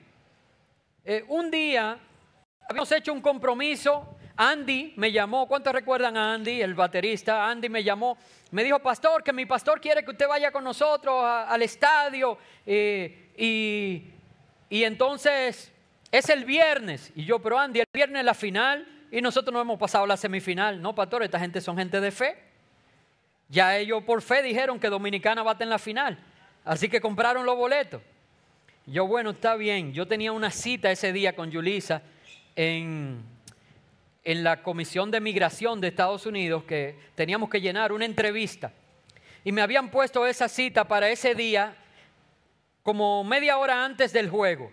un día habíamos hecho un compromiso. Andy me llamó. ¿Cuántos recuerdan a Andy, el baterista? Andy me llamó, me dijo, pastor, que mi pastor quiere que usted vaya con nosotros al estadio y entonces es el viernes. Y yo, pero Andy, el viernes es la final y nosotros no hemos pasado la semifinal. No, pastor, esta gente son gente de fe. Ya ellos por fe dijeron que Dominicana va a estar en la final. Así que compraron los boletos. Yo, bueno, está bien. Yo tenía una cita ese día con Yulisa en la Comisión de Migración de Estados Unidos, que teníamos que llenar una entrevista. Y me habían puesto esa cita para ese día como media hora antes del juego.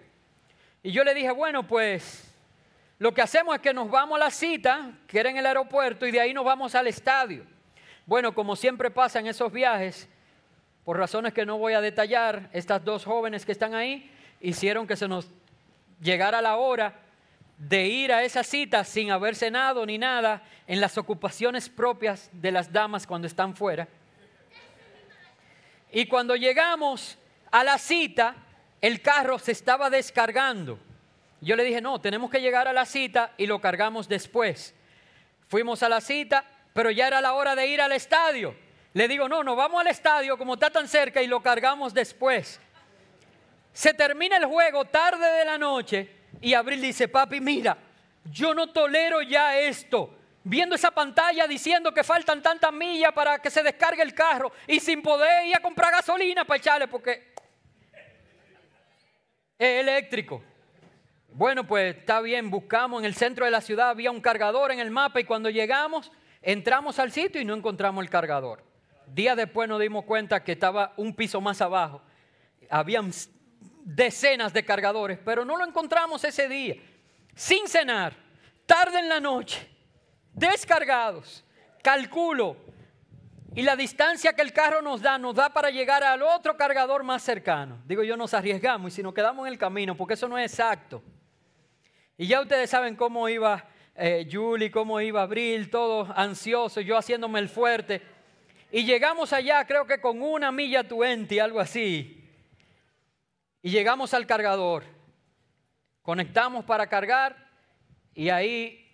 Y yo le dije, bueno, pues lo que hacemos es que nos vamos a la cita, que era en el aeropuerto, y de ahí nos vamos al estadio. Bueno, como siempre pasa en esos viajes, por razones que no voy a detallar, estas dos jóvenes que están ahí hicieron que se nos llegara la hora de ir a esa cita sin haber cenado ni nada, en las ocupaciones propias de las damas cuando están fuera. Y cuando llegamos a la cita, el carro se estaba descargando. Yo le dije, no, tenemos que llegar a la cita y lo cargamos después. Fuimos a la cita, pero ya era la hora de ir al estadio. Le digo, no, vamos al estadio como está tan cerca y lo cargamos después. Se termina el juego tarde de la noche y Abril dice, papi, mira, yo no tolero ya esto. Viendo esa pantalla diciendo que faltan tantas millas para que se descargue el carro y sin poder ir a comprar gasolina para echarle porque es eléctrico. Bueno, pues está bien, buscamos en el centro de la ciudad, había un cargador en el mapa y cuando llegamos, entramos al sitio y no encontramos el cargador. Días después nos dimos cuenta que estaba un piso más abajo. Habían decenas de cargadores, pero no lo encontramos ese día. Sin cenar, tarde en la noche, descargados, calculo, y la distancia que el carro nos da para llegar al otro cargador más cercano. Digo yo, nos arriesgamos y si nos quedamos en el camino, porque eso no es exacto. Y ya ustedes saben cómo iba Julie, cómo iba Abril, todos ansiosos, yo haciéndome el fuerte. Y llegamos allá, creo que con 1 milla 20, algo así. Y llegamos al cargador, conectamos para cargar y ahí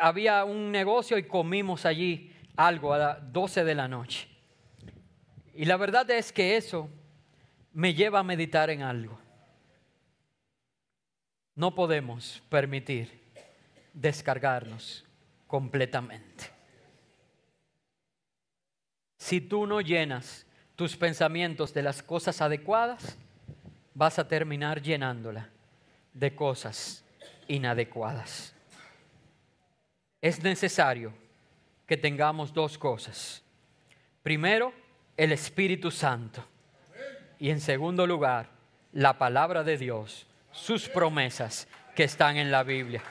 había un negocio y comimos allí algo a las 12 de la noche. Y la verdad es que eso me lleva a meditar en algo. No podemos permitir descargarnos completamente. Si tú no llenas tus pensamientos de las cosas adecuadas, vas a terminar llenándola de cosas inadecuadas. Es necesario que tengamos 2 cosas. Primero, el Espíritu Santo. Y en segundo lugar, la palabra de Dios, sus promesas que están en la Biblia.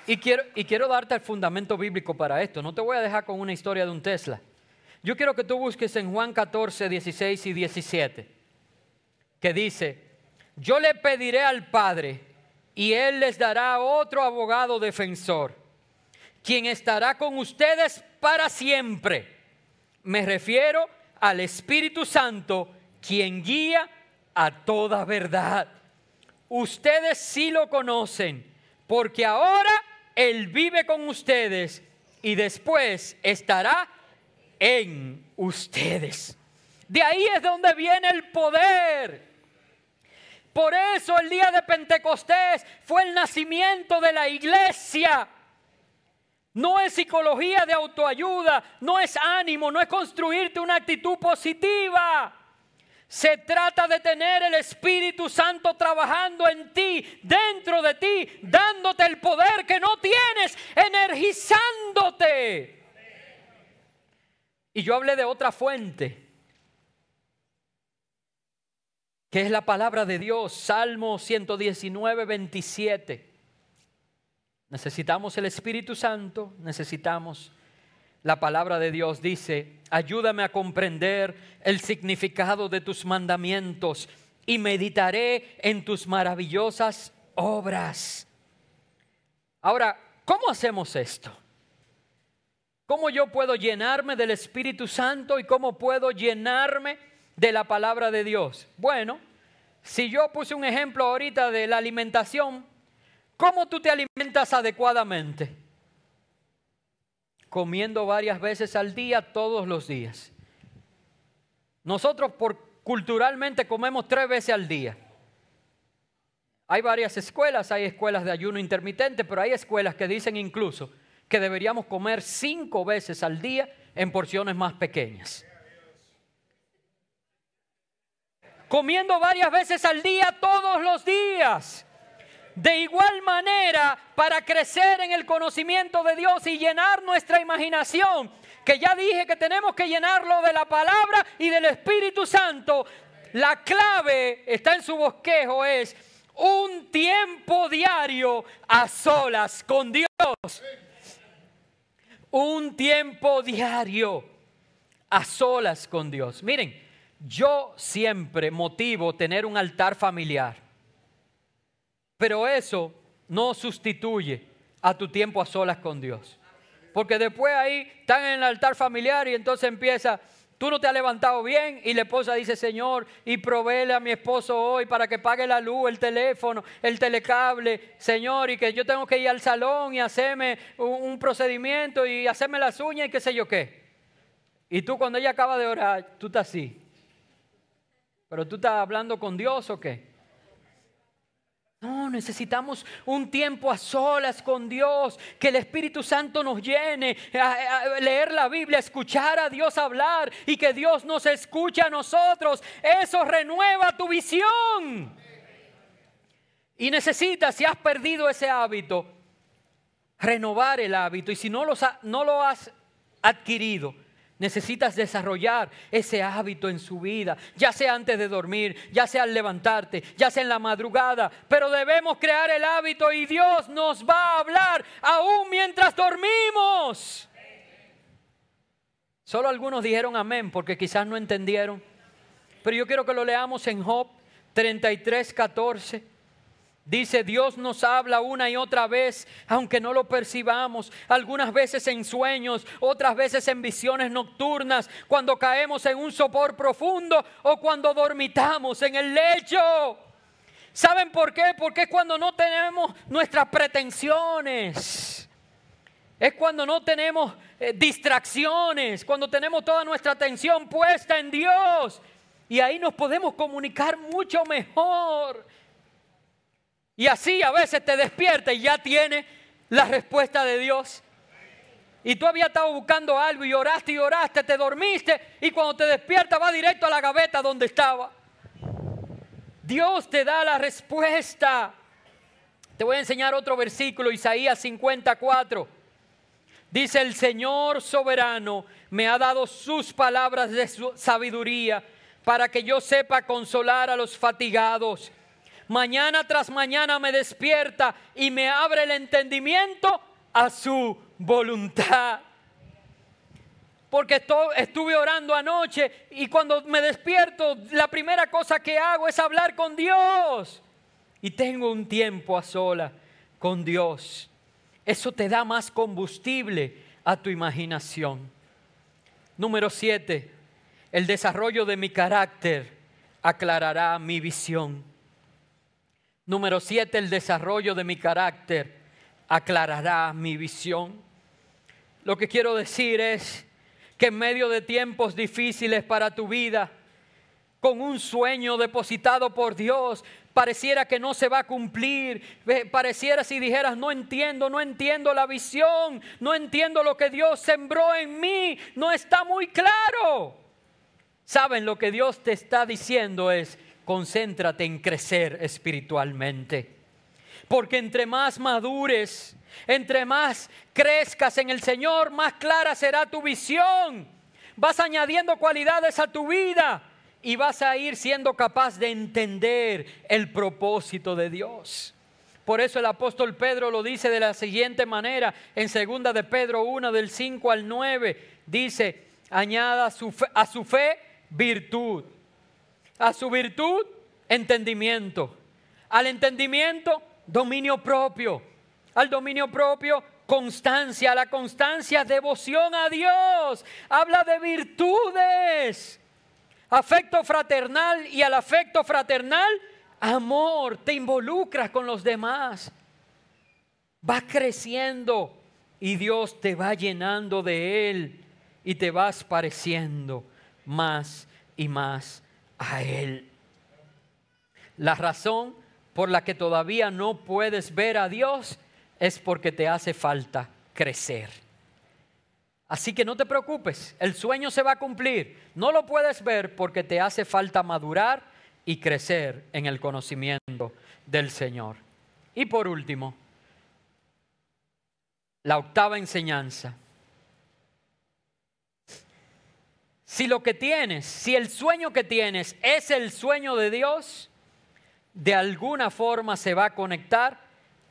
Y quiero darte el fundamento bíblico para esto. No te voy a dejar con una historia de un Tesla. Yo quiero que tú busques en Juan 14, 16 y 17, que dice, yo le pediré al Padre y Él les dará otro abogado defensor, quien estará con ustedes para siempre. Me refiero al Espíritu Santo, quien guía a toda verdad. Ustedes sí lo conocen, porque ahora Él vive con ustedes y después estará en ustedes. De ahí es donde viene el poder. Por eso el día de Pentecostés fue el nacimiento de la iglesia. No es psicología de autoayuda, no es ánimo, no es construirte una actitud positiva. Se trata de tener el Espíritu Santo trabajando en ti, dentro de ti, dándote el poder que no tienes, energizándote. Y yo hablé de otra fuente, que es la palabra de Dios, Salmo 119, 27. Necesitamos el Espíritu Santo, necesitamos la palabra de Dios. Dice, ayúdame a comprender el significado de tus mandamientos y meditaré en tus maravillosas obras. Ahora, ¿cómo hacemos esto? ¿Cómo yo puedo llenarme del Espíritu Santo y cómo puedo llenarme de la palabra de Dios? Bueno, si yo puse un ejemplo ahorita de la alimentación, ¿cómo tú te alimentas adecuadamente? Comiendo varias veces al día, todos los días. Nosotros culturalmente comemos 3 veces al día. Hay varias escuelas, hay escuelas de ayuno intermitente, pero hay escuelas que dicen incluso que deberíamos comer 5 veces al día en porciones más pequeñas. Comiendo varias veces al día, todos los días. De igual manera, para crecer en el conocimiento de Dios y llenar nuestra imaginación, que ya dije que tenemos que llenarlo de la palabra y del Espíritu Santo, la clave está en su bosquejo, es un tiempo diario a solas con Dios. Un tiempo diario a solas con Dios. Miren, yo siempre motivo tener un altar familiar, pero eso no sustituye a tu tiempo a solas con Dios. Porque después ahí están en el altar familiar y entonces empieza, tú no te has levantado bien y la esposa dice, Señor, y provéele a mi esposo hoy para que pague la luz, el teléfono, el telecable, Señor, y que yo tengo que ir al salón y hacerme un procedimiento y hacerme las uñas y qué sé yo qué. Y tú cuando ella acaba de orar, tú estás así. ¿Pero tú estás hablando con Dios o qué? No, necesitamos un tiempo a solas con Dios, que el Espíritu Santo nos llene, a leer la Biblia, a escuchar a Dios hablar y que Dios nos escuche a nosotros. Eso renueva tu visión. Y necesitas, si has perdido ese hábito, renovar el hábito. Y si no lo has adquirido, necesitas desarrollar ese hábito en su vida, ya sea antes de dormir, ya sea al levantarte, ya sea en la madrugada. Pero debemos crear el hábito y Dios nos va a hablar aún mientras dormimos. Solo algunos dijeron amén porque quizás no entendieron. Pero yo quiero que lo leamos en Job 33:14. Dice, Dios nos habla una y otra vez, aunque no lo percibamos, algunas veces en sueños, otras veces en visiones nocturnas, cuando caemos en un sopor profundo o cuando dormitamos en el lecho. ¿Saben por qué? Porque es cuando no tenemos nuestras pretensiones. Es cuando no tenemos distracciones, cuando tenemos toda nuestra atención puesta en Dios. Y ahí nos podemos comunicar mucho mejor. Y así a veces te despiertas y ya tienes la respuesta de Dios. Y tú habías estado buscando algo y oraste, te dormiste y cuando te despiertas va directo a la gaveta donde estaba. Dios te da la respuesta. Te voy a enseñar otro versículo, Isaías 54. Dice, el Señor soberano me ha dado sus palabras de su sabiduría para que yo sepa consolar a los fatigados. Mañana tras mañana me despierta y me abre el entendimiento a su voluntad. Porque estuve orando anoche y cuando me despierto, la primera cosa que hago es hablar con Dios. Y tengo un tiempo a sola con Dios. Eso te da más combustible a tu imaginación. Número 7, el desarrollo de mi carácter aclarará mi visión. Número 7, el desarrollo de mi carácter aclarará mi visión. Lo que quiero decir es que en medio de tiempos difíciles para tu vida, con un sueño depositado por Dios, pareciera que no se va a cumplir, pareciera si dijeras no entiendo la visión, no entiendo lo que Dios sembró en mí, no está muy claro. ¿Saben? Lo que Dios te está diciendo es, concéntrate en crecer espiritualmente. Porque entre más madures, entre más crezcas en el Señor, más clara será tu visión. Vas añadiendo cualidades a tu vida y vas a ir siendo capaz de entender el propósito de Dios. Por eso el apóstol Pedro lo dice de la siguiente manera, en 2 de Pedro 1, del 5 al 9, dice, añada a su fe virtud, a su virtud entendimiento, al entendimiento dominio propio, al dominio propio constancia, a la constancia devoción a Dios. Habla de virtudes, afecto fraternal, y al afecto fraternal amor, te involucras con los demás, vas creciendo y Dios te va llenando de Él y te vas pareciendo más y más a Él. La razón por la que todavía no puedes ver a Dios es porque te hace falta crecer. Así que no te preocupes, el sueño se va a cumplir. No lo puedes ver porque te hace falta madurar y crecer en el conocimiento del Señor. Y por último, la octava enseñanza. Si lo que tienes, si el sueño que tienes es el sueño de Dios, de alguna forma se va a conectar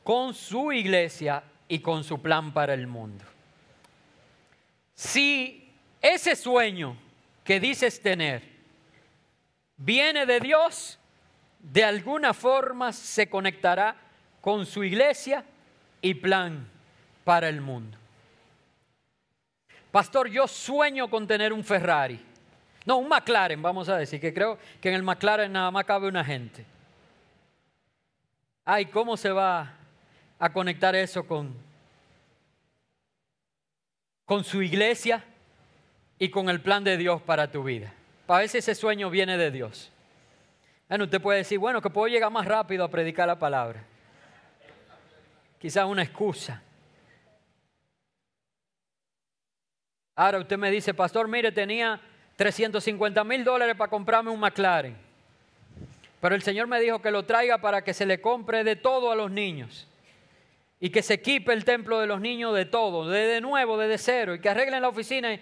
con su iglesia y con su plan para el mundo. Si ese sueño que dices tener viene de Dios, de alguna forma se conectará con su iglesia y plan para el mundo. Pastor, yo sueño con tener un Ferrari. No, un McLaren, vamos a decir, que creo que en el McLaren nada más cabe una gente. Ay, ¿cómo se va a conectar eso con su iglesia y con el plan de Dios para tu vida? Para ver si ese sueño viene de Dios. Bueno, usted puede decir, bueno, que puedo llegar más rápido a predicar la palabra. Quizás una excusa. Ahora usted me dice, pastor, mire, tenía $350,000 para comprarme un McLaren. Pero el Señor me dijo que lo traiga para que se le compre de todo a los niños. Y que se equipe el templo de los niños de todo, de nuevo, desde cero. Y que arreglen la oficina.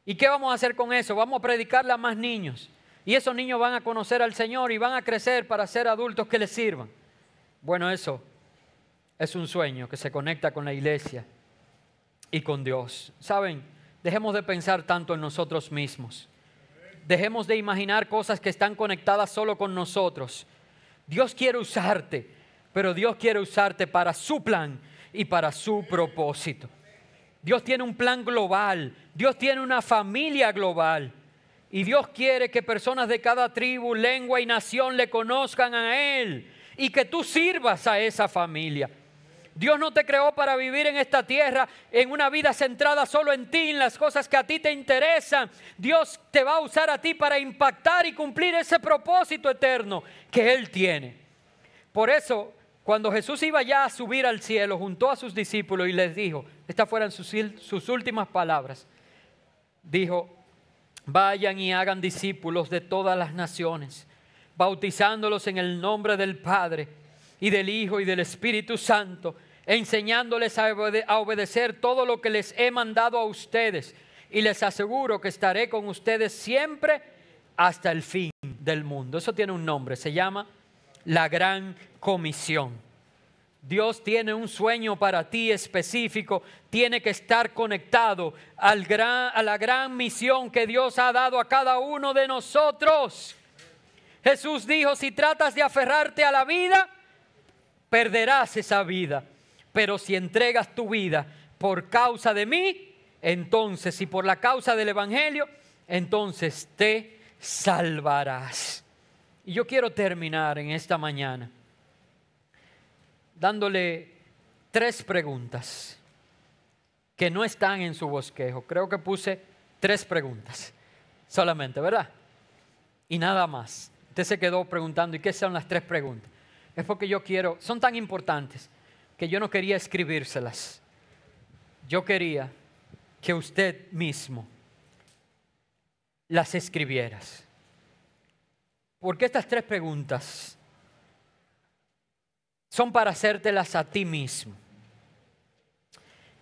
¿Y qué vamos a hacer con eso? Vamos a predicarle a más niños. Y esos niños van a conocer al Señor y van a crecer para ser adultos que les sirvan. Bueno, eso es un sueño que se conecta con la iglesia y con Dios. ¿Saben? Dejemos de pensar tanto en nosotros mismos. Dejemos de imaginar cosas que están conectadas solo con nosotros. Dios quiere usarte, pero Dios quiere usarte para su plan y para su propósito. Dios tiene un plan global. Dios tiene una familia global. Y Dios quiere que personas de cada tribu, lengua y nación le conozcan a Él. Y que tú sirvas a esa familia. Dios no te creó para vivir en esta tierra en una vida centrada solo en ti, en las cosas que a ti te interesan. Dios te va a usar a ti para impactar y cumplir ese propósito eterno que Él tiene. Por eso, cuando Jesús iba ya a subir al cielo, juntó a sus discípulos y les dijo, estas fueron sus últimas palabras, dijo, vayan y hagan discípulos de todas las naciones, bautizándolos en el nombre del Padre y del Hijo y del Espíritu Santo, enseñándoles a obedecer todo lo que les he mandado a ustedes. Y les aseguro que estaré con ustedes siempre hasta el fin del mundo. Eso tiene un nombre, se llama la Gran Comisión. Dios tiene un sueño para ti específico, tiene que estar conectado a la gran misión que Dios ha dado a cada uno de nosotros. Jesús dijo, si tratas de aferrarte a la vida, perderás esa vida. Pero si entregas tu vida por causa de mí, entonces, y por la causa del Evangelio, entonces te salvarás. Y yo quiero terminar en esta mañana dándole 3 preguntas que no están en su bosquejo. Creo que puse 3 preguntas solamente, ¿verdad? Y nada más. Usted se quedó preguntando, ¿y qué son las 3 preguntas? Es porque yo quiero, son tan importantes que yo no quería escribírselas. Yo quería que usted mismo las escribieras. Porque estas 3 preguntas son para hacértelas a ti mismo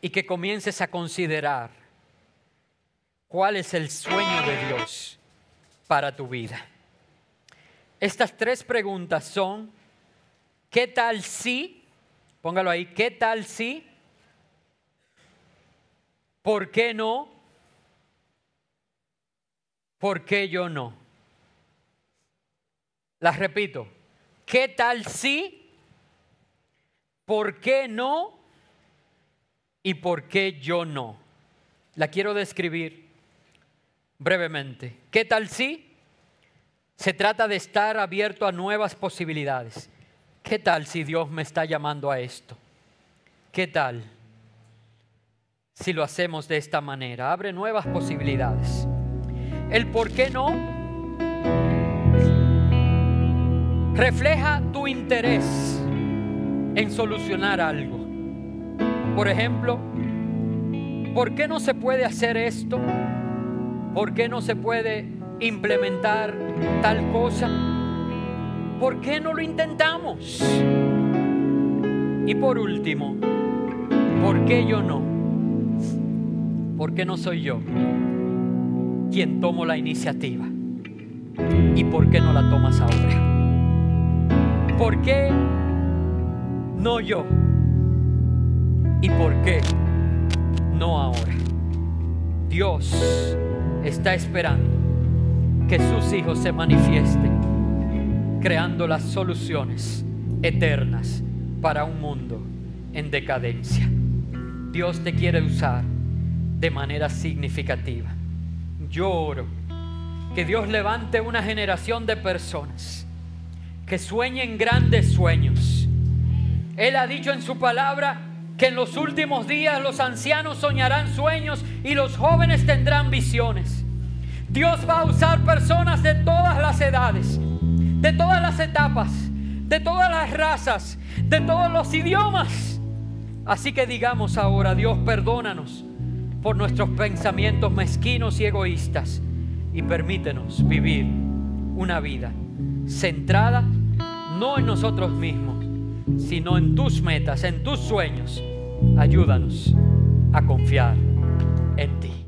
y que comiences a considerar cuál es el sueño de Dios para tu vida. Estas 3 preguntas son, ¿Qué tal si? Póngalo ahí. ¿Qué tal si? ¿Por qué no? ¿Por qué yo no? Las repito. ¿Qué tal si? ¿Por qué no? ¿Y por qué yo no? La quiero describir brevemente. ¿Qué tal si? Se trata de estar abierto a nuevas posibilidades. ¿Qué tal si Dios me está llamando a esto? ¿Qué tal si lo hacemos de esta manera? Abre nuevas posibilidades. El por qué no refleja tu interés en solucionar algo. Por ejemplo, ¿por qué no se puede hacer esto? ¿Por qué no se puede implementar tal cosa? ¿Por qué no lo intentamos? Y por último, ¿por qué yo no? ¿Por qué no soy yo quien tomo la iniciativa? ¿Y por qué no la tomas ahora? ¿Por qué no yo? ¿Y por qué no ahora? Dios está esperando que sus hijos se manifiesten, creando las soluciones eternas para un mundo en decadencia. Dios te quiere usar de manera significativa. Yo oro que Dios levante una generación de personas que sueñen grandes sueños. Él ha dicho en su palabra que en los últimos días los ancianos soñarán sueños y los jóvenes tendrán visiones. Dios va a usar personas de todas las edades, de todas las etapas, de todas las razas, de todos los idiomas. Así que digamos ahora: Dios, perdónanos por nuestros pensamientos mezquinos y egoístas y permítenos vivir una vida centrada no en nosotros mismos, sino en tus metas, en tus sueños. Ayúdanos a confiar en ti.